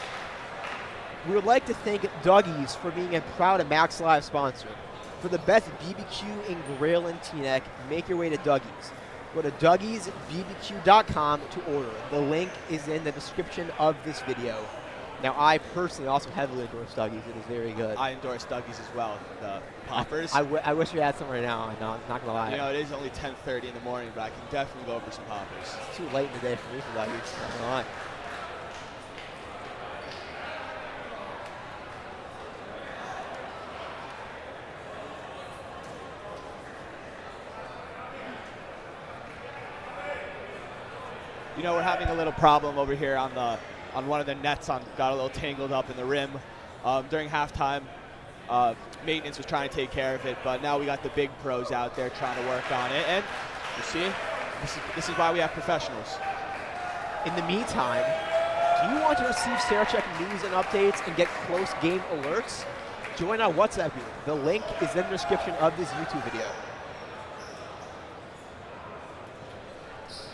Speaker 3: we would like to thank Dougie's for being a proud Max Live sponsor. For the best BBQ in Grail and Teaneck, make your way to Dougie's. Go to Dougie'sBBQ.com to order. The link is in the description of this video. Now, I personally also heavily endorse Dougie's. It is very good.
Speaker 2: I endorse Dougie's as well. The poppers.
Speaker 3: I wish we had some right now. I'm not going to lie.
Speaker 2: You know, it is only 10:30 in the morning, but I can definitely go for some poppers.
Speaker 3: It's too late in the day for me for Dougie's. Not going to lie.
Speaker 2: You know, we're having a little problem over here on one of the nets. Got a little tangled up in the rim during halftime. Maintenance was trying to take care of it, but now we got the big pros out there trying to work on it. And you see, this is why we have professionals.
Speaker 3: In the meantime, do you want to receive Sarachek news and updates and get close game alerts? Join our WhatsApp group. The link is in the description of this YouTube video.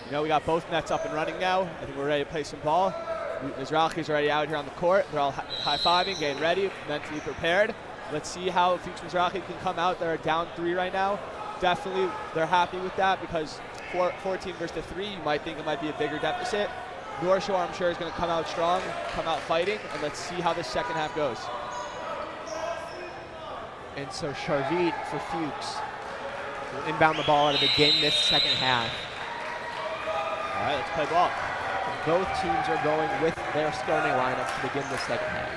Speaker 2: You know, we got both nets up and running now. I think we're ready to play some ball. Mizrachi's already out here on the court. They're all high-fiving, getting ready, mentally prepared. Let's see how Fuchs Mizrachi can come out. They're down 3 right now. Definitely, they're happy with that because 14 versus 3, you might think it might be a bigger deficit. North Shore, I'm sure, is going to come out strong, come out fighting, and let's see how this second half goes.
Speaker 3: And so Sharvit for Fuchs will inbound the ball to begin this second half.
Speaker 2: All right, let's play ball.
Speaker 3: And both teams are going with their starting lineups to begin the second half.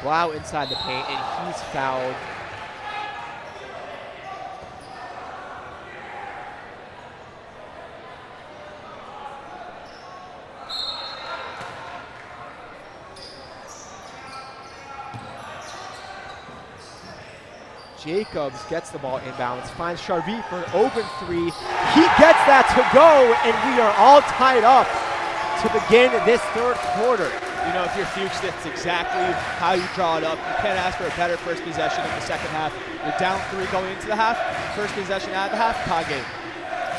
Speaker 3: Blau inside the paint, and he's fouled. Jacobs gets the ball inbounds, finds Sharvit for an open 3. He gets that to go, and we are all tied up to begin this third quarter.
Speaker 2: You know, if you're Fuchs, that's exactly how you draw it up. You can't ask for a better first possession in the second half. You're down 3 going into the half. First possession out of the half, tie game.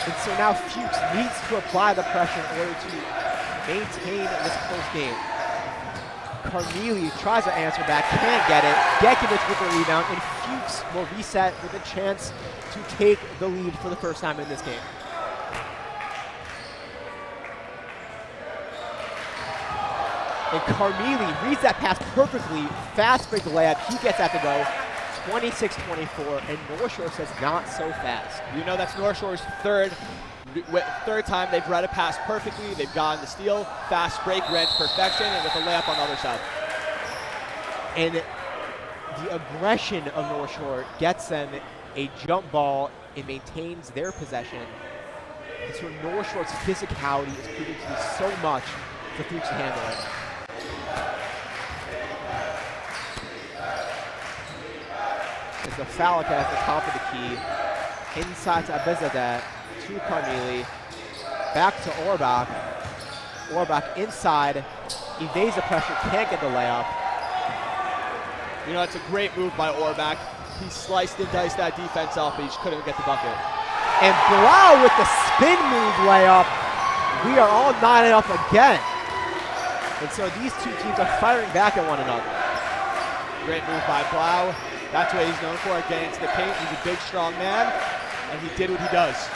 Speaker 3: And so now Fuchs needs to apply the pressure in order to maintain this close game. Carmeli tries to answer back, can't get it. Gekiewicz with the rebound, and Fuchs will reset with a chance to take the lead for the first time in this game. And Carmeli reads that pass perfectly. Fast break layup. He gets that to go. 26-24, and North Shore says not so fast.
Speaker 2: You know, that's North Shore's third time they've read a pass perfectly. They've gotten the steal, fast break, ran to perfection, and with a layup on the other side.
Speaker 3: And the aggression of North Shore gets them a jump ball and maintains their possession. And so North Shore's physicality is proving to be so much for Fuchs to handle it. There's a Sarachek at the top of the key. Inside to Abizadet, to Carneli. Back to Orbach. Orbach inside, evades the pressure, can't get the layup.
Speaker 2: You know, it's a great move by Orbach. He sliced and diced that defense up, but he just couldn't get the bucket.
Speaker 3: And Blau with the spin move layup. We are all 9 up again. And so these two teams are firing back at one another.
Speaker 2: Great move by Blau. That's what he's known for, getting into the paint. He's a big, strong man, and he did what he does.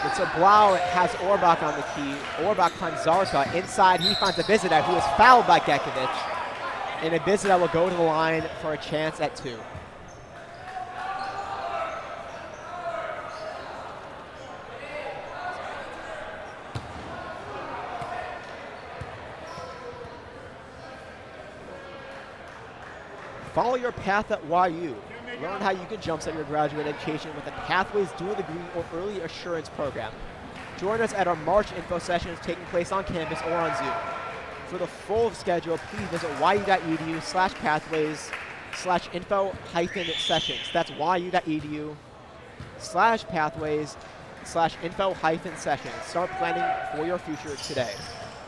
Speaker 3: And so Blau has Orbach on the key. Orbach finds Zarka. Inside, he finds Abizadet, who is fouled by Gekovic. And Abizadet will go to the line for a chance at 2. Follow your path at YU. Learn how you can jumpstart your graduate education with the Pathways Dual Degree or Early Assurance program. Join us at our March info sessions taking place on campus or on Zoom. For the full schedule, please visit yu.edu/pathways/info-sessions. That's yu.edu/pathways/info-sessions. Start planning for your future today.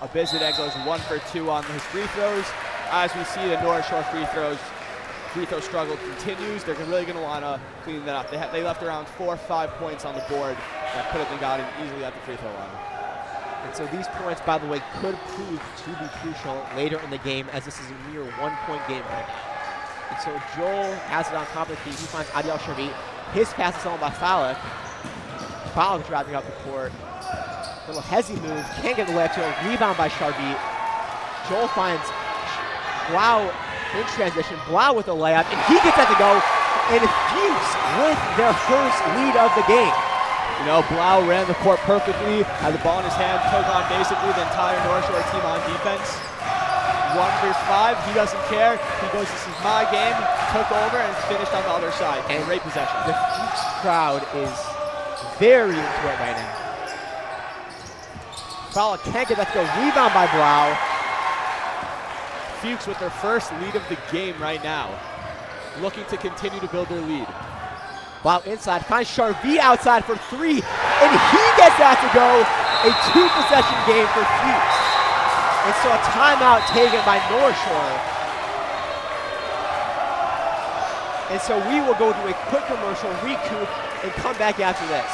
Speaker 2: Abizadet goes 1 for 2 on his free throws. As we see, the North Shore free throw struggle continues. They're really going to want to clean that up. They left around 4 or 5 points on the board that could have been gotten easily at the free throw line.
Speaker 3: And so these points, by the way, could prove to be crucial later in the game, as this is a mere 1-point game right now. And so Joel has it on top of the key. He finds Adiel Sharvit. His pass is stolen by Falek. Falek driving up the court. A little hezzy move. Can't get the layup to a rebound by Sharvit. Joel finds Blau in transition. Blau with a layup, and he gets that to go. And Fuchs with their first lead of the game.
Speaker 2: You know, Blau ran the court perfectly, had the ball in his hand, took on basically the entire North Shore team on defense. 1 versus 5, he doesn't care. He goes, this is my game, took over, and finished on the other side. And great possession.
Speaker 3: The Fuchs crowd is very into it right now. Fowler can't get that to go. Rebound by Blau.
Speaker 2: Fuchs with their first lead of the game right now, looking to continue to build their lead.
Speaker 3: Blau inside, finds Sharvit outside for 3, and he gets that to go. A 2-possession game for Fuchs. And so a timeout taken by North Shore. And so we will go to a quick commercial, recoup, and come back after this.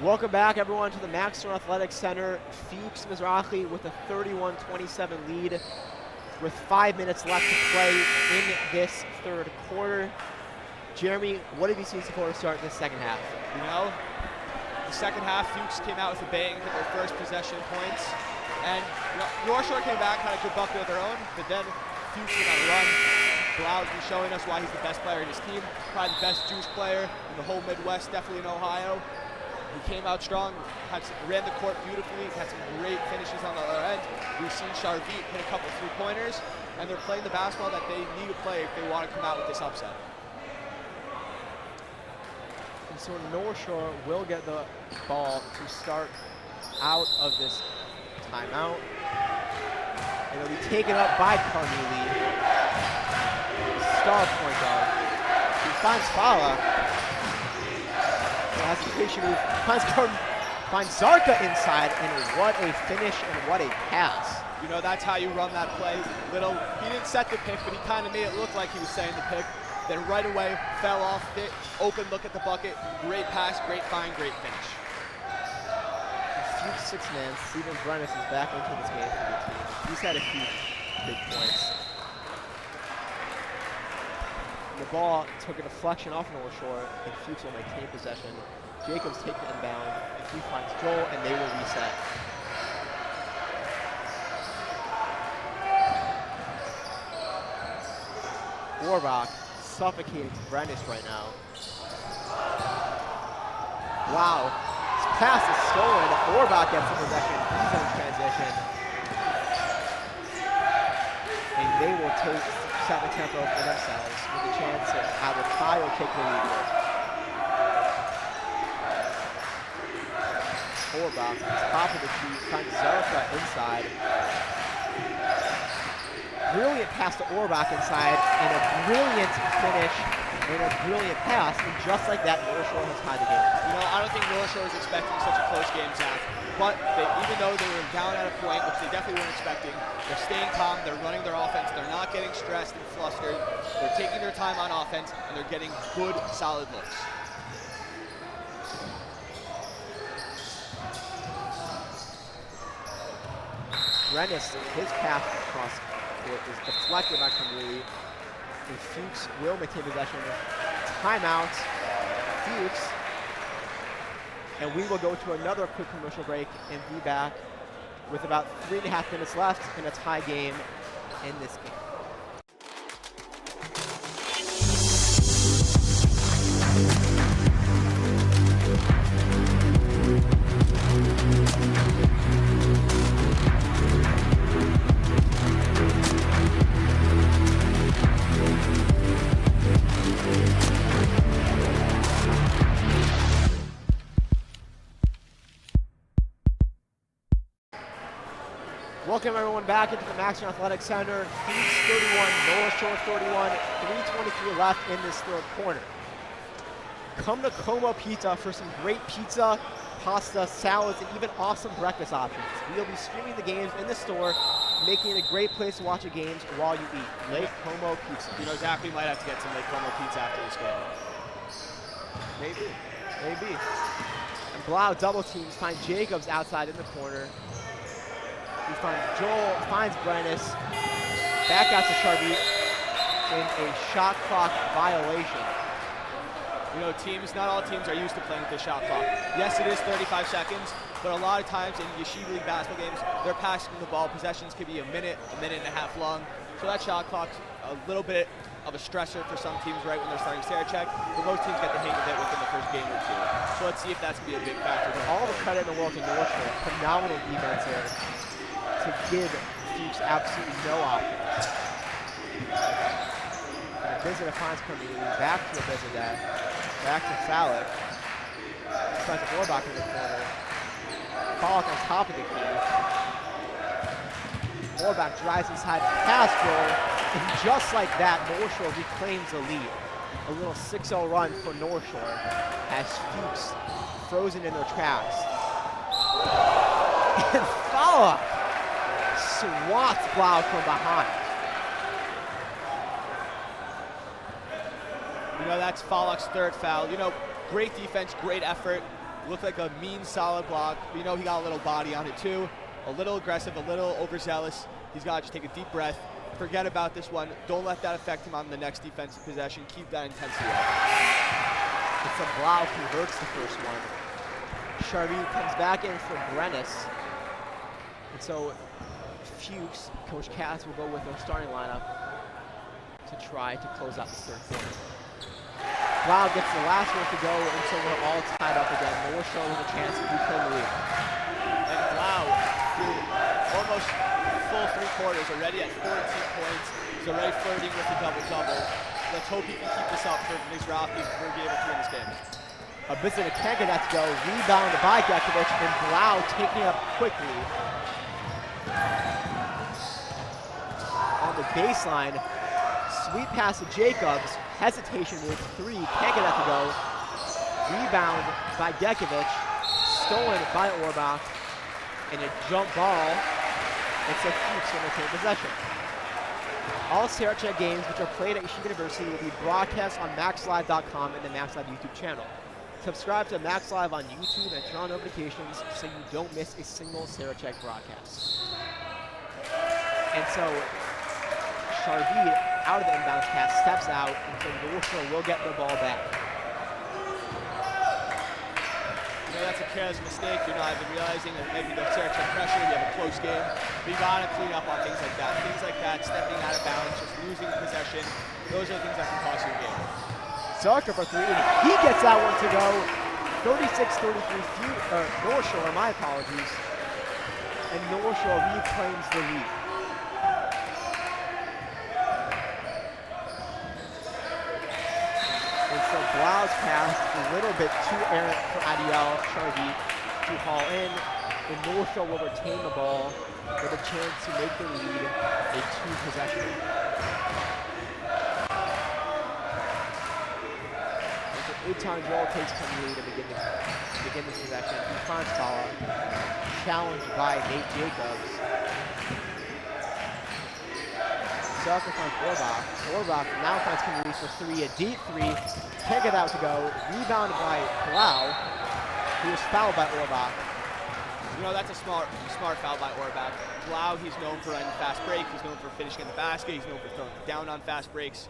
Speaker 3: Welcome back, everyone, to the Maxwell Athletic Center. Fuchs Mizrahi with a 31-27 lead with 5 minutes left to play in this third quarter. Jeremy, what have you seen so far to start this second half?
Speaker 2: You know, the second half, Fuchs came out with a bang, hit their first possession points. And North Shore came back, had a good bucket of their own, but then Fuchs went on a run. Blau's been showing us why he's the best player in his team, probably the best Jewish player in the whole Midwest, definitely in Ohio. He came out strong, ran the court beautifully, had some great finishes on the other end. We've seen Sharvit hit a couple 3-pointers, and they're playing the basketball that they need to play if they want to come out with this upset.
Speaker 3: And so North Shore will get the ball to start out of this timeout. And it'll be taken up by Carneli, star point guard. He finds Fala. Has the patient move. Finds Finds Zarka inside, and what a finish and what a pass.
Speaker 2: You know, that's how you run that play. He didn't set the pick, but he kind of made it look like he was setting the pick. Then right away, fell off it, open look at the bucket, great pass, great find, great finish.
Speaker 3: Huge six-man, Steven Brennis is back into this game for the team. He's had a few big points. The ball took a deflection off North Shore, and Fuchs will maintain possession. Jacobs take the inbound, and he finds Joel, and they will reset. Warbach suffocating Brennis right now. Wow, this pass is stolen. Warbach gets the possession. He's in transition. And they will set the tempo for themselves with a chance to either tie or take the lead here. Warbach, top of the key, finds Zarka inside. Brilliant pass to Orbach inside, and a brilliant finish, and a brilliant pass, and just like that, North Shore has tied the game.
Speaker 2: You know, I don't think North Shore was expecting such a close game, Zach, but even though they were down at a point, which they definitely weren't expecting, they're staying calm, they're running their offense, they're not getting stressed and flustered, they're taking their time on offense, and they're getting good, solid looks.
Speaker 3: Brennis, his pass across court is deflected by Kamui, and Fuchs will maintain possession. Timeout, Fuchs, and we will go to another quick commercial break and be back with about 3.5 minutes left in a tie game in this game. Welcome everyone back into the Maxton Athletic Center. Fuchs 31, North Shore 31, 3:23 left in this third quarter. Come to Como Pizza for some great pizza, pasta, salads, and even awesome breakfast options. We'll be streaming the games in the store, making it a great place to watch the games while you eat. Lake Como Pizza.
Speaker 2: You know, Zach, we might have to get some Lake Como Pizza after this game.
Speaker 3: Maybe. And Blau double teams, find Jacobs outside in the corner. We find Joel, finds Brennis, back out to Sharby in a shot clock violation.
Speaker 2: You know, not all teams are used to playing with the shot clock. Yes, it is 35 seconds, but a lot of times in Yeshiva League basketball games, they're passing the ball. Possessions could be a minute and a half long. So that shot clock's a little bit of a stressor for some teams right when they're starting Sarachek, but most teams get the hang of it within the first game or two. So let's see if that's going to be a big factor.
Speaker 3: All the credit in the world to North Shore. Phenomenal defense here to give Fuchs absolutely no offense. And a visit finds Kamui, back to Abizadat, back to Sarachek. Finds Warbach in the corner. Pollock on top of the key. Warbach drives inside, pass Joel, and just like that, North Shore reclaims the lead. A little 6-0 run for North Shore as Fuchs frozen in their tracks. And Pollock swats Blau from behind.
Speaker 2: You know, that's Fallock's third foul. You know, great defense, great effort. Looked like a mean, solid block. You know, he got a little body on it too. A little aggressive, a little overzealous. He's got to just take a deep breath. Forget about this one. Don't let that affect him on the next defensive possession. Keep that intensity up.
Speaker 3: It's a Blau converts the first one. Sharby comes back in for Brennis. And so Fuchs, Coach Cass will go with their starting lineup to try to close out the third quarter. Blau gets the last one to go, and so we're all tied up again. North Shore with a chance to reclaim the lead.
Speaker 2: And Blau, through almost full 3 quarters, already at 14 points. He's already flirting with the double-double. Let's hope he can keep this up for Mizrahi to be able to win this game.
Speaker 3: Abizadat can't get that to go. Rebound by Gekovic, and Blau taking it up quickly. On the baseline, sweet pass to Jacobs. Hesitation with 3, can't get that to go. Rebound by Gekovic. stolen by Orbach in a jump ball. It's a Fuchs going to take possession. All Sarachek games which are played at Yeshiva University will be broadcast on MaxLive.com and the MaxLive YouTube channel. Subscribe to MaxLive on YouTube and turn on notifications so you don't miss a single Sarachek broadcast. And so Sharvid, out of the inbound pass, steps out, and so North Shore will get the ball back.
Speaker 2: You know, that's a careless mistake. You're not even realizing that maybe the Sarachek pressure, you have a close game. But you got to clean up on things like that. Things like that, stepping out of bounds, just losing possession. Those are the things that can cost you a game.
Speaker 3: Sarachek for three, and he gets that one to go. 36-33, North Shore, my apologies. And North Shore reclaims the lead. And so Blau's pass a little bit too errant for Adiel Sharvi to haul in. And North Shore will retain the ball with a chance to make the lead a two-possession. And so Eitan Joel takes the lead to begin this possession. He finds Tala, challenged by Nate Jacobs. Sarachek finds Orbach. Orbach now finds Kimberly for three, a deep three. Can't get out to go. Rebounded by Blau, who was fouled by Orbach.
Speaker 2: You know, that's a smart foul by Orbach. Blau, he's known for running fast break. He's known for finishing in the basket. He's known for throwing it down on fast breaks,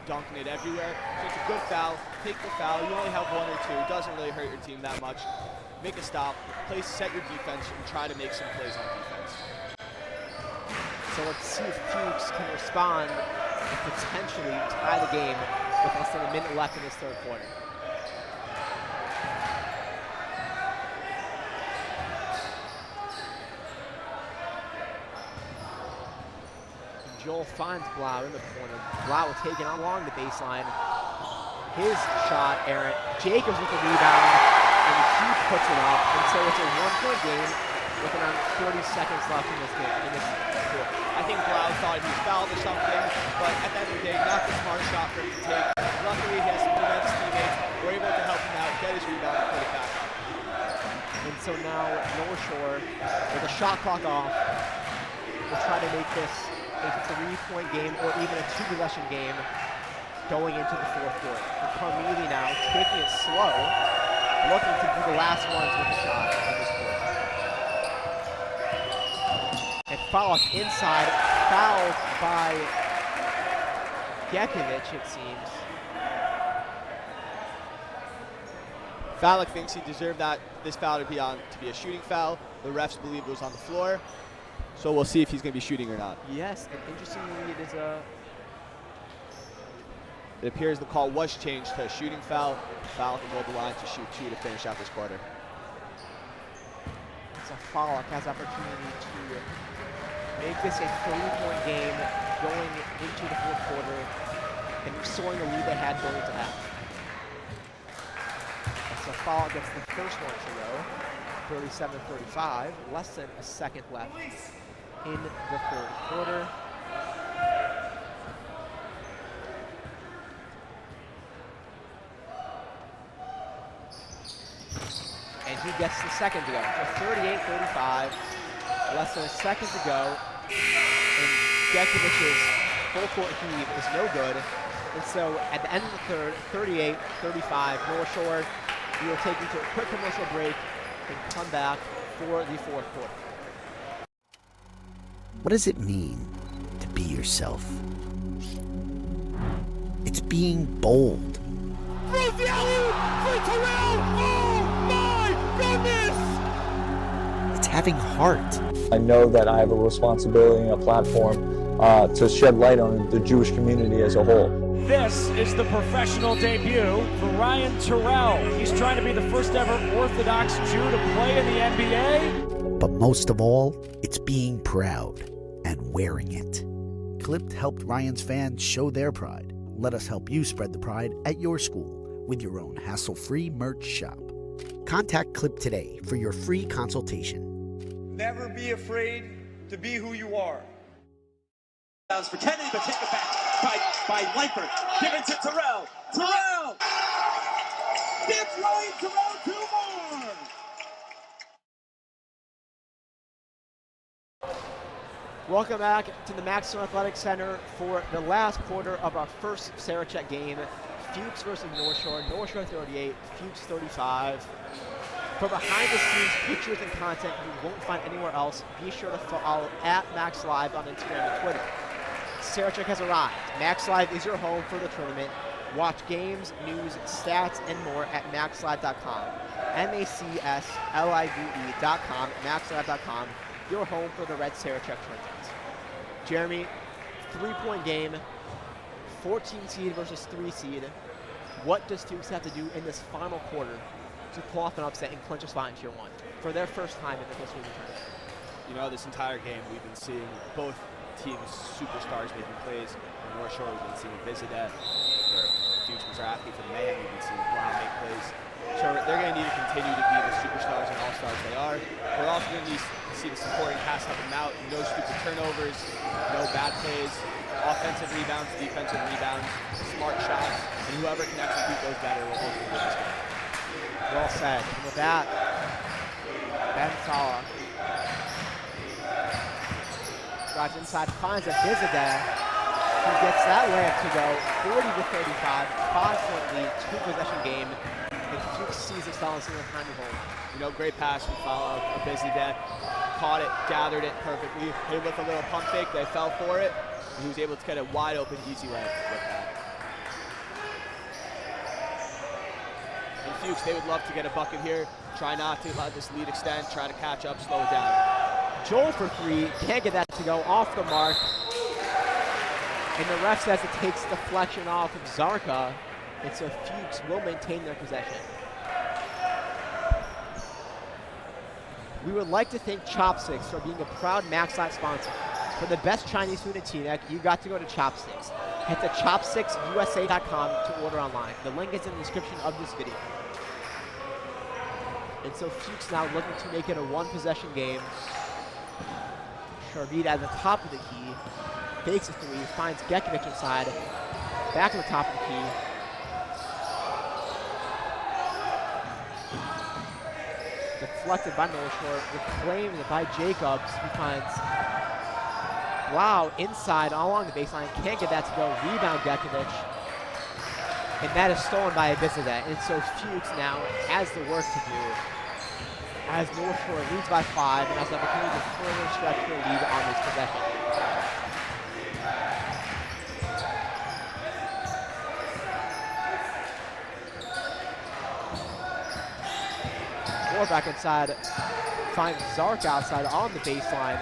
Speaker 2: dunking it everywhere. So it's a good foul. Take the foul. You only have one or two. It doesn't really hurt your team that much. Make a stop. Set your defense, and try to make some plays on defense.
Speaker 3: So let's see if Fuchs can respond and potentially tie the game with less than a minute left in this third quarter. Joel finds Blau in the corner. Blau will take it along the baseline. His shot, errant. Jacobs with the rebound, and he puts it up. And so it's a one-point game with around 30 seconds left in this game.
Speaker 2: I think Blau thought he was fouled or something, but at the end of the day, not the smart shot for him to take. Luckily, he has some defensive teammates who were able to help him out, get his rebound, and put it back up.
Speaker 3: And so now North Shore, with the shot clock off, will try to make this a 3-point game or even a two-possession game going into the fourth quarter. And Carmelie now taking it slow, looking to be the last ones with the shot in this quarter. And Falk inside, fouled by Gekovic, it seems.
Speaker 2: Falk thinks he deserved this foul to be a shooting foul. The refs believe it was on the floor. So we'll see if he's going to be shooting or not.
Speaker 3: Yes, and interestingly,
Speaker 2: it appears the call was changed to a shooting foul. Falk will go the line to shoot 2 to finish out this quarter.
Speaker 3: So Falk has opportunity to make this a 3-point game going into the fourth quarter and restoring the lead they had going into half. So Falk gets the first one to go, 37-35, less than a second left in the third quarter. And he gets the second to go. So 38-35, less than a second to go. And Gekovic's full court heave is no good. And so at the end of the third, 38-35, North Shore, we will take you to a quick commercial break and come back for the fourth quarter.
Speaker 12: What does it mean to be yourself? It's being bold. It's having heart.
Speaker 15: I know that I have a responsibility and a platform to shed light on the Jewish community as a whole.
Speaker 16: This is the professional debut for Ryan Terrell. He's trying to be the first ever Orthodox Jew to play in the NBA.
Speaker 12: But most of all, it's being proud and wearing it. Clipped helped Ryan's fans show their pride. Let us help you spread the pride at your school with your own hassle-free merch shop. Contact Clip today for your free consultation.
Speaker 1: Never be afraid to be who you are. For Kennedy, but take it back by Leipert. Give it to Terrell. Terrell! Gets right, Terrell, 2 more!
Speaker 3: Welcome back to the Maximum Athletic Center for the last quarter of our first Sarachek game. Fuchs versus North Shore. North Shore 38, Fuchs 35. For behind-the-scenes pictures and content you won't find anywhere else, be sure to follow at MaxLive on Instagram and Twitter. Sarachek has arrived. MaxLive is your home for the tournament. Watch games, news, stats, and more at maxlive.com. MacsLive.com, maxlive.com, your home for the Red Sarachek tournament. Jeremy, 3-point game, 14 seed versus 3 seed. What does Fuchs have to do in this final quarter to pull off an upset and clinch a spot in Tier 1 for their first time in the history of the tournament?
Speaker 2: You know, this entire game we've been seeing both teams' superstars making plays. On North Shore, we've been seeing Vizidet, their Fuchs Mizrahi for the Mayhem. We've been seeing Blau make plays. So they're going to need to continue to be the superstars and all-stars they are. We're also going to need to see the supporting cast help them out. No stupid turnovers, no bad plays, offensive rebounds, defensive rebounds, smart shots, and whoever can execute those better will ultimately win this game.
Speaker 3: Well said. And with that, Ben Sala drives inside, finds a Vizidet, who gets that layup to go. 40-35, 5-point lead, 2-possession game. And Fuchs sees it in single time to hold.
Speaker 2: You know, great pass. We follow a Vizidet, caught it, gathered it perfectly. Hit with a little pump fake. They fell for it. And he was able to get a wide open, easy layup with that. And Fuchs, they would love to get a bucket here. Try not to let this lead extend. Try to catch up, slow it down.
Speaker 3: Joel for 3, can't get that to go, off the mark. And the ref says it takes deflection off of Zarka, and so Fuchs will maintain their possession. We would like to thank Chopsticks for being a proud MaxLive sponsor. For the best Chinese food in Teaneck, you got to go to Chopsticks. Head to chopsticksusa.com to order online. The link is in the description of this video. And so Fuchs now looking to make it a one-possession game. Sharvit at the top of the key, fakes a 3, finds Gekovic inside, back at the top of the key. Deflected by North Shore, reclaimed by Jacobs, who finds Blau inside along the baseline, can't get that to go, rebound Gekovic. And that is stolen by Vizidet. And so Fuchs now has the work to do, as North Shore leads by 5 and has the opportunity to further stretch their lead on this possession. Moore back inside, finds Zark outside on the baseline.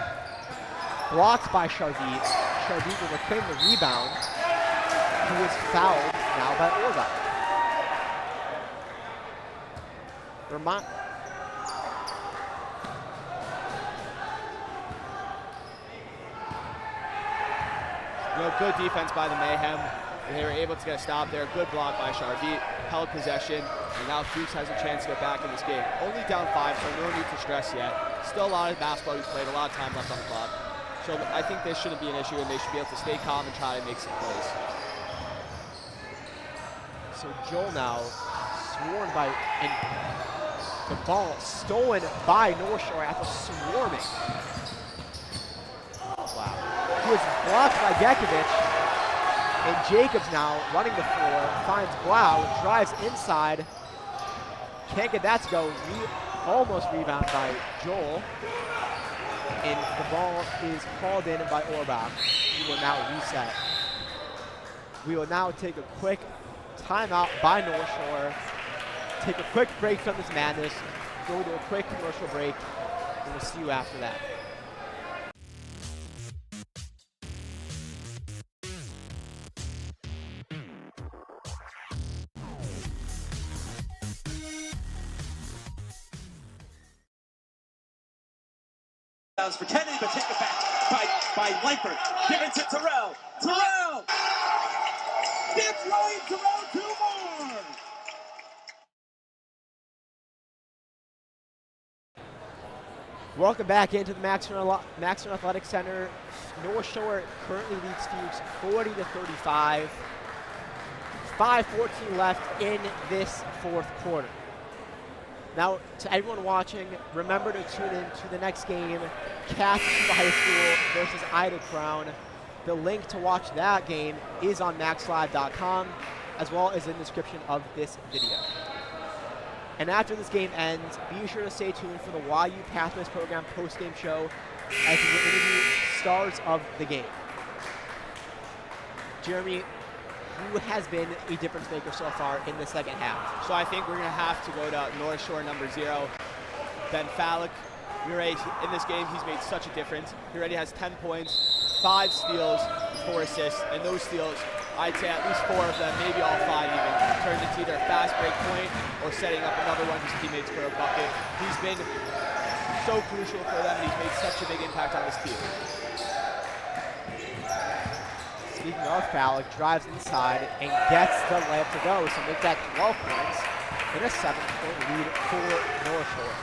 Speaker 3: Blocked by Sharvit. Sharvit will reclaim the rebound. He is fouled now by Orbach.
Speaker 2: You know, good defense by the Mayhem. They were able to get a stop there. Good block by Sharvit. Held possession. And now Fuchs has a chance to get back in this game. Only down 5, so no need to stress yet. Still a lot of basketball we've played, a lot of time left on the clock. So I think this shouldn't be an issue, and they should be able to stay calm and try to make some plays.
Speaker 3: So Joel now swarmed by, and the ball stolen by North Shore after swarming. Wow. He was blocked by Gekovic, and Jacobs now running the floor, finds Blau, drives inside, can't get that to go, almost rebound by Joel, and the ball is called in by Orbach. We will now reset. We will now take a quick timeout by North Shore, take a quick break from this madness, go to a quick commercial break, and we'll see you after that.
Speaker 1: For Kennedy, but take it back by Leipert. Give it to Terrell. Terrell! Gets Ryan Terrell 2 more!
Speaker 3: Welcome back into the Maximum Athletic Center. North Shore currently leads Fuchs 40-35. 5:14 left in this fourth quarter. Now, to everyone watching, remember to tune in to the next game, Cass High School versus Ida Crown. The link to watch that game is on maxlive.com, as well as in the description of this video. And after this game ends, be sure to stay tuned for the YU Pathways Program post-game show as we will interview stars of the game. Jeremy, who has been a difference maker so far in the second half?
Speaker 2: So I think we're going to have to go to North Shore number 0, Ben Fallick. In this game, he's made such a difference. He already has 10 points, 5 steals, 4 assists, and those steals, I'd say at least 4 of them, maybe all 5 even, turned into either a fast break point or setting up another one his teammates for a bucket. He's been so crucial for them, and he's made such a big impact on this team.
Speaker 3: Speaking of Fallick, drives inside and gets the layup to go, so make that 12 points in a 7-point lead for North Shore.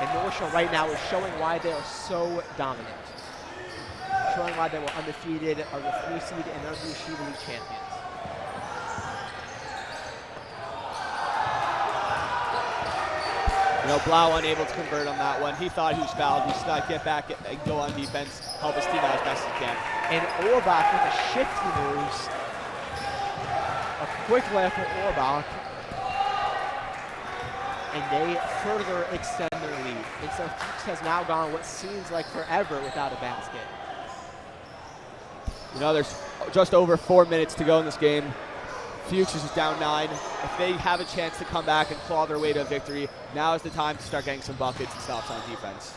Speaker 3: And North Shore right now is showing why they are so dominant. Showing why they were undefeated, are the 3 seed, and they're the Yeshiva League champions.
Speaker 2: Blau unable to convert on that one. He thought he was fouled. He's got to get back and go on defense, help his team out as best as he can.
Speaker 3: And Orbach with the shifty moves. A quick layup for Orbach. And they further extend their lead. And so Fuchs has now gone what seems like forever without a basket.
Speaker 2: There's just over 4 minutes to go in this game. Fuchs is down 9. If they have a chance to come back and claw their way to a victory, now is the time to start getting some buckets and stops on defense.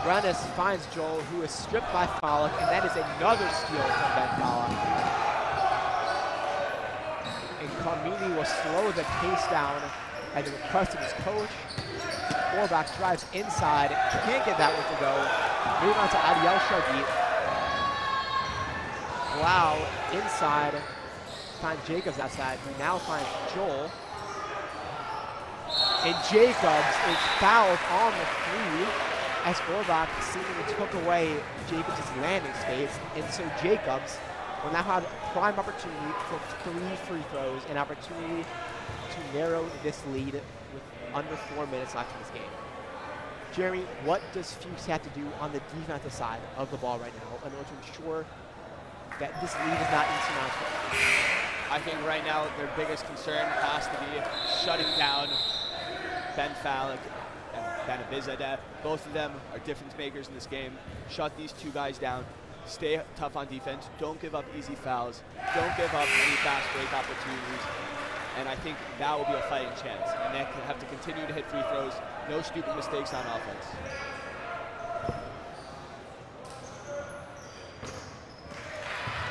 Speaker 3: Rennes finds Joel, who is stripped by Fallick, and that is another steal from Ben Fallick. And Carmini will slow the pace down at the request of his coach. Orbach drives inside, can't get that one to go. Moving on to Adiel Shagit. Blau inside, finds Jacobs outside, who now finds Joel. And Jacobs is fouled on the 3 as Orbach seemingly took away Jacobs' landing space. And so Jacobs will now have a prime opportunity for 3 free throws, an opportunity to narrow this lead with under 4 minutes left in this game. Jeremy, what does Fuchs have to do on the defensive side of the ball right now in order to ensure that this lead is not insurmountable?
Speaker 2: I think right now their biggest concern has to be shutting down Ben Fallick and Ben Abizadeh. Both of them are difference makers in this game. Shut these 2 guys down. Stay tough on defense. Don't give up easy fouls. Don't give up any fast break opportunities. And I think that will be a fighting chance. And they have to continue to hit free throws. No stupid mistakes on offense.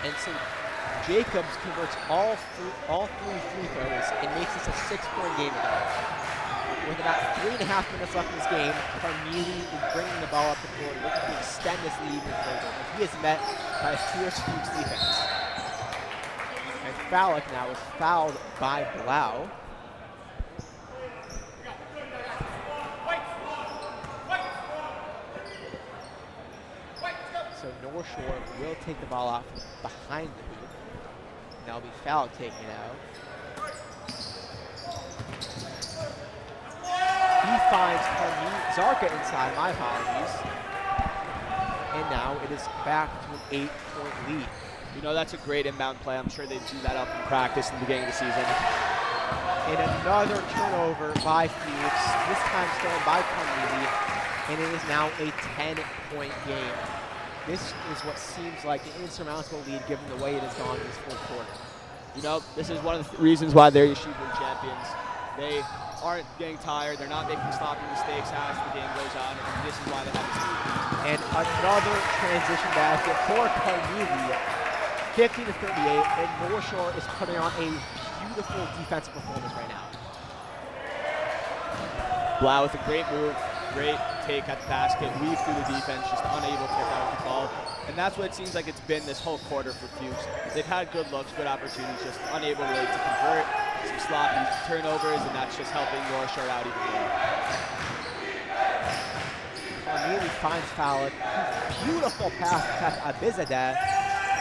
Speaker 3: And so Jacobs converts all 3 free throws and makes this a 6-point game tonight. With about 3.5 minutes left in this game, Carmini is bringing the ball up the court, looking to extend this lead even further. And he is met by a fierce Fuchs defense. And Fallick now is fouled by Blau. So North Shore will take the ball out from behind the hoop. And that'll be Fallick taking it out. He finds Zarka inside, my apologies. And now it is back to an 8-point lead.
Speaker 2: That's a great inbound play. I'm sure they do that up in practice in the beginning of the season.
Speaker 3: And another turnover by Fuchs, this time stolen by Carmini, and it is now a 10-point game. This is what seems like an insurmountable lead given the way it has gone in this 4th quarter.
Speaker 2: This is one of the reasons why they're Yeshiva League champions. They aren't getting tired. They're not making sloppy mistakes as the game goes on, and this is why they have this lead.
Speaker 3: And another transition basket for Carmini, 50-38, and North Shore is putting on a beautiful defensive performance right now.
Speaker 2: Blau with a great move, great take at the basket, weave through the defense, just unable to get out of the ball. And that's what it seems like it's been this whole quarter for Fuchs. They've had good looks, good opportunities, just unable really to convert, some sloppy turnovers, and that's just helping North Shore out even more.
Speaker 3: Carmini finds Fallick. Beautiful pass to Abizadeh.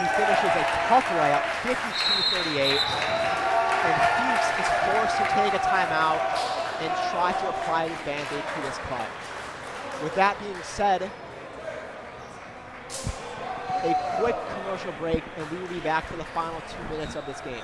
Speaker 3: He finishes a tough layup, 52-38. And Fuchs is forced to take a timeout and try to apply the Band-Aid to this cut. With that being said, a quick commercial break, and we will be back for the final 2 minutes of this game.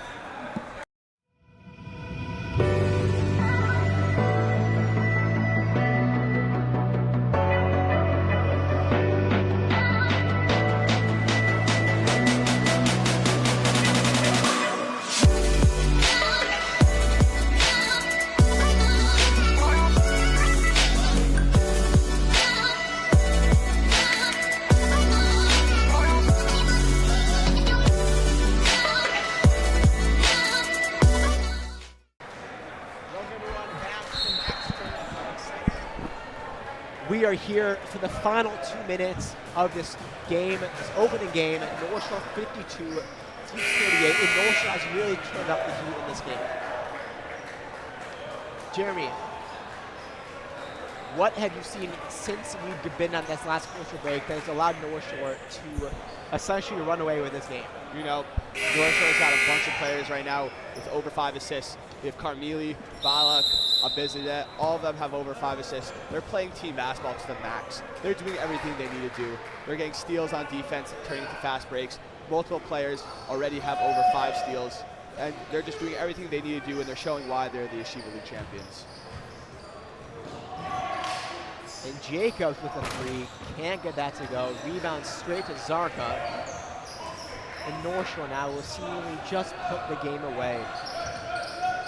Speaker 3: We are here for the final 2 minutes of this game, this opening game. North Shore 52, Fuchs 38, and North Shore has really turned up the heat in this game. Jeremy, what have you seen since we've been on this last commercial break that has allowed North Shore to essentially run away with this game?
Speaker 2: You know, North Shore's got a bunch of players right now with over 5 assists. We have Carmeli, Balak, Abizadet, all of them have over 5 assists. They're playing team basketball to the max. They're doing everything they need to do. They're getting steals on defense, turning to fast breaks. Multiple players already have over 5 steals, and they're just doing everything they need to do, and they're showing why they're the Yeshiva League champions.
Speaker 3: And Jacobs with a 3, can't get that to go. Rebound straight to Zarka. And North Shore now will seemingly just put the game away.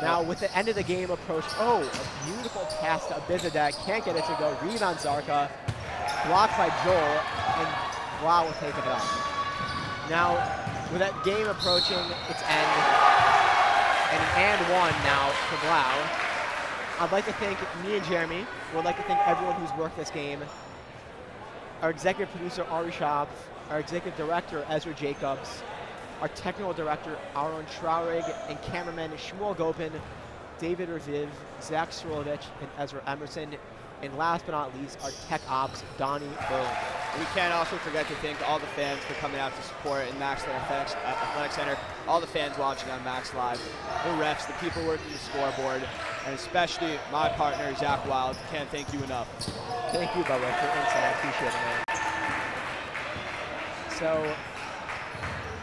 Speaker 3: Now with the end of the game approach, oh, a beautiful pass to Abizadet, can't get it to go. Rebound Zarka, blocked by Joel, and Blau will take it up. Now with that game approaching its end, and 1 now for Blau. I'd like to thank me and Jeremy. Would like to thank everyone who's worked this game. Our executive producer, Ari Schaap, our executive director, Ezra Jacobs, our technical director, Aaron Traurig, and cameramen, Shmuel Gopin, David Raviv, Zach Srolovich, and Ezra Emerson. And last but not least, our tech ops, Donnie Berlinger.
Speaker 2: We can't also forget to thank all the fans for coming out to support in Max Athletic Center, all the fans watching on Max Live, the refs, the people working the scoreboard, and especially my partner, Zach Wild. Can't thank you enough.
Speaker 3: Thank you, Bubba, for insight. I appreciate it, man. So,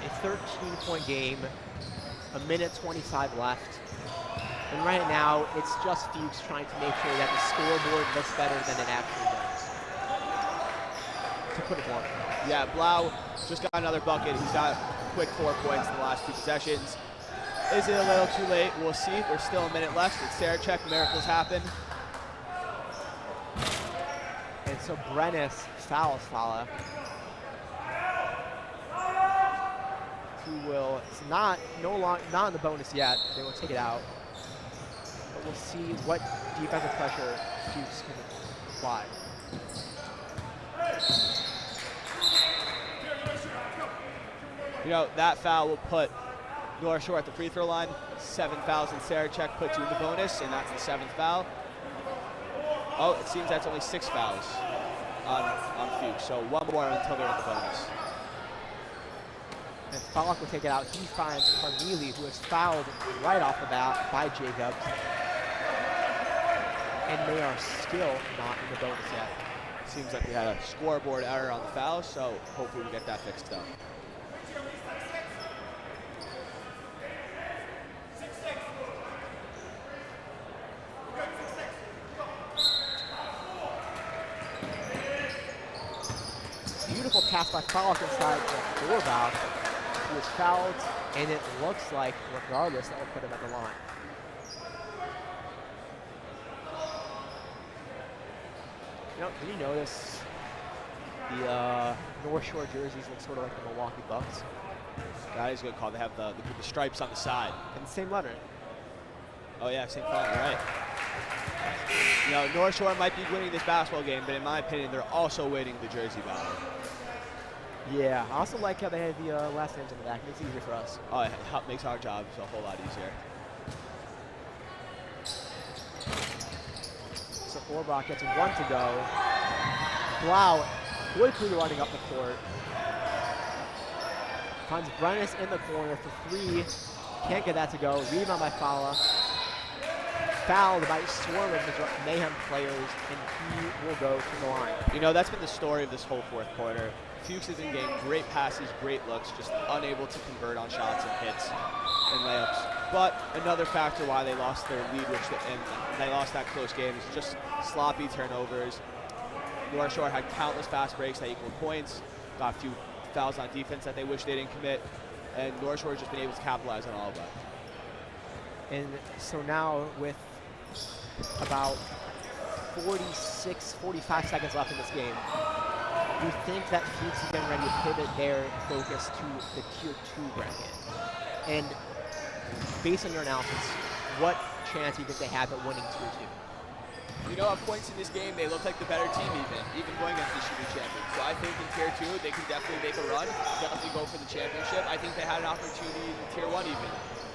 Speaker 3: a 13-point game, a minute 25 left. And right now, it's just Fuchs trying to make sure that the scoreboard looks better than it actually does. To put it bluntly.
Speaker 2: Yeah, Blau just got another bucket. He's got a quick 4 points in the last 2 possessions. Is it a little too late? We'll see. There's still a minute left. It's Sarachek. Miracles happen.
Speaker 3: And so Brennis fouls Fala. Who will, it's not in the bonus yet. They will take it out. But we'll see what defensive pressure Fuchs can apply.
Speaker 2: You know, that foul will put North Shore at the free throw line. 7 fouls, and Sarachek puts you in the bonus, and that's the 7th foul. Oh, it seems that's only 6 fouls on Fuchs, so 1 more until they're in the bonus.
Speaker 3: And Falk will take it out. He finds Carmeli, who is fouled right off the bat by Jacobs. And they are still not in the bonus yet.
Speaker 2: Seems like we had a scoreboard error on the foul, so hopefully we get that fixed up.
Speaker 3: Beautiful pass by Falk inside the 4-bound. He was fouled, and it looks like, regardless, that will put him at the line. You know, did you notice the North Shore jerseys look sort of like the Milwaukee Bucks?
Speaker 2: That is a good call. They have the stripes on the side.
Speaker 3: And the same lettering.
Speaker 2: Oh yeah, same font, you're right. You know, North Shore might be winning this basketball game, but in my opinion, they're also winning the jersey battle.
Speaker 3: Yeah, I also like how they have the last names on the back. Makes it easier for us.
Speaker 2: Oh, it makes our jobs a whole lot easier.
Speaker 3: So Orbach gets 1 to go. Blau quickly running up the court. Finds Brennis in the corner for 3. Can't get that to go. Rebound by Fala. fouled by a swarm of Mayhem players, and he will go to the line.
Speaker 2: You know, that's been the story of this whole fourth quarter. Fuchs has been getting great passes, great looks, just unable to convert on shots and hits and layups. But another factor why they lost their lead, and they lost that close game, is just sloppy turnovers. North Shore had countless fast breaks that equaled points, got a few fouls on defense that they wish they didn't commit, and North Shore has just been able to capitalize on all of that.
Speaker 3: And so now with about 45 seconds left in this game, you think that Fuchs is getting ready to pivot their focus to the Tier 2 bracket. And based on your analysis, what chance do you think they have at winning Tier 2?
Speaker 2: You know, at points in this game, they look like the better team even going against the shooting champion. So I think in Tier 2, they can definitely make a run, definitely go for the championship. I think they had an opportunity in Tier 1 even.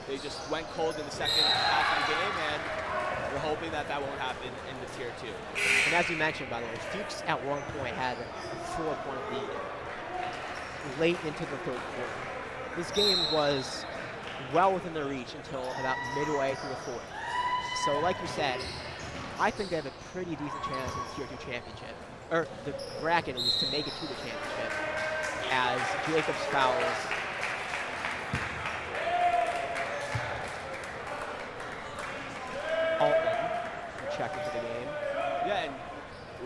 Speaker 2: They just went cold in the second half of the game, and we're hoping that that won't happen in the Tier 2.
Speaker 3: And as you mentioned, by the way, Fuchs at one point had a 4-point lead late into the third quarter. This game was well within their reach until about midway through the fourth. So like you said, I think they have a pretty decent chance in the Tier 2 championship, or the bracket at least, to make it to the championship, as Jacobs fouls Altman, check into the game.
Speaker 2: Yeah, and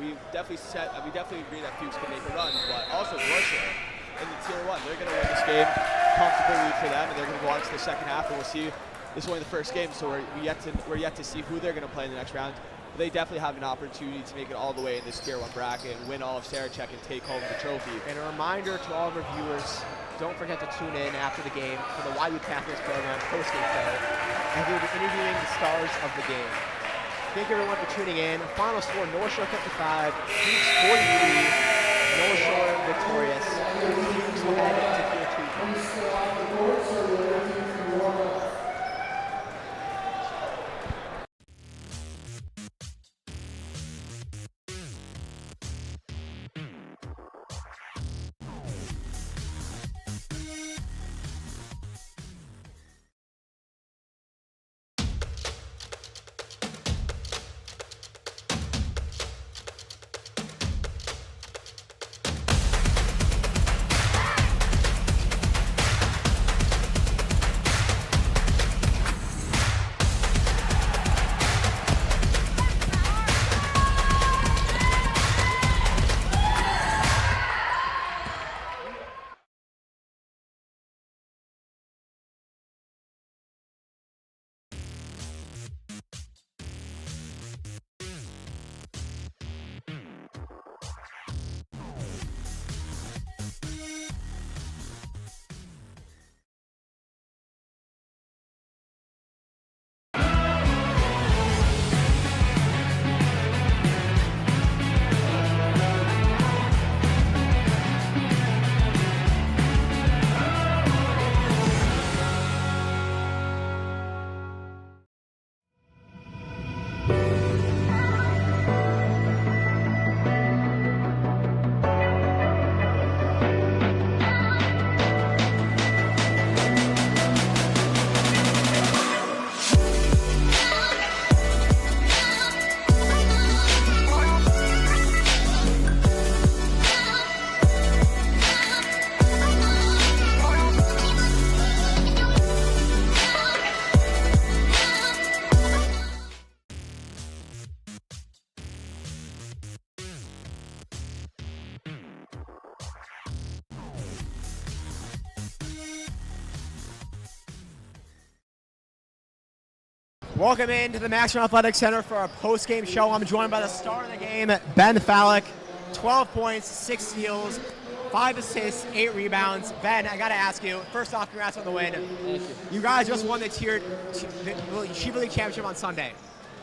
Speaker 2: we definitely agree that Fuchs can make a run, but also North Shore in the Tier 1, they're going to win this game, comfortable lead for them, and they're going to go on to the second half, and we'll see. This is only the first game, so we're yet to see who they're going to play in the next round. But they definitely have an opportunity to make it all the way in this Tier 1 bracket and win all of Sarachek and take home the trophy.
Speaker 3: And a reminder to all of our viewers, don't forget to tune in after the game for the YU Capitals program postgame show, and we'll be interviewing the stars of the game. Thank you everyone for tuning in. Final score, North Shore 55, Fuchs 43, North Shore victorious. Fuchs will head to Tier 2. Welcome into the Maximum Athletic Center for our post-game show. I'm joined by the star of the game, Ben Fallick. 12 points, 6 steals, 5 assists, 8 rebounds. Ben, I got to ask you, first off, congrats on the win.
Speaker 17: Thank you.
Speaker 3: You guys just won the Yeshiva League Championship on Sunday.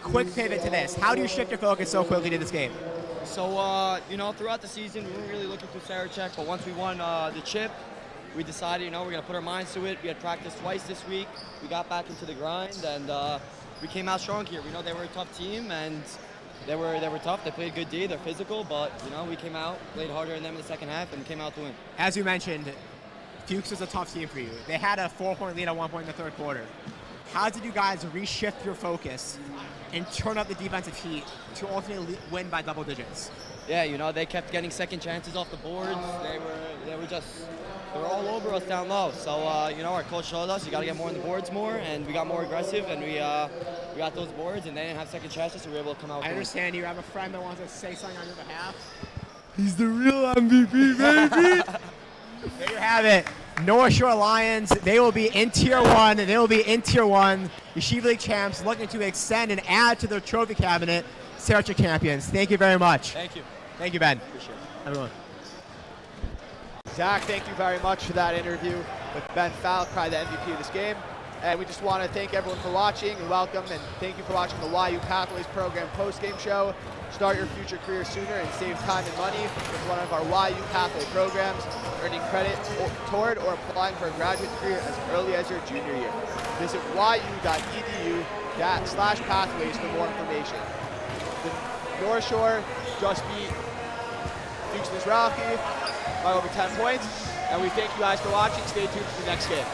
Speaker 3: Quick pivot to this. How do you shift your focus so quickly to this game?
Speaker 17: So, throughout the season, we weren't really looking for Sarachek, but once we won the chip, we decided, we're going to put our minds to it. We had practiced twice this week. We got back into the grind, and we came out strong here. We know they were a tough team, and they were tough. They played good D. They're physical, but, we came out, played harder than them in the second half, and came out to win.
Speaker 3: As you mentioned, Fuchs is a tough team for you. They had a 4-point lead at one point in the third quarter. How did you guys reshift your focus and turn up the defensive heat to ultimately win by double digits?
Speaker 17: Yeah, you know, they kept getting second chances off the boards. They were all over us down low. So, you know, our coach showed us you got to get more on the boards more, and we got more aggressive, and we got those boards, and they didn't have second chances, so we were able to come out.
Speaker 3: I understand you have a friend that wants to say something on your behalf.
Speaker 2: He's the real MVP, baby.
Speaker 3: There you have it. North Shore Lions, they will be in Tier 1. They will be in Tier 1. Yeshiva League champs looking to extend and add to their trophy cabinet. Sarachek champions. Thank you very much.
Speaker 17: Thank you.
Speaker 3: Thank you, Ben.
Speaker 17: Appreciate it.
Speaker 3: Everyone.
Speaker 2: Zach, thank you very much for that interview with Ben Falk, probably the MVP of this game. And we just want to thank everyone for watching and welcome, and thank you for watching the YU Pathways Program post-game show. Start your future career sooner and save time and money with one of our YU Pathway programs, earning credit toward or applying for a graduate degree as early as your junior year. Visit yu.edu/pathways for more information. The North Shore just beat Fuchs by over 10 points, and we thank you guys for watching. Stay tuned for the next game.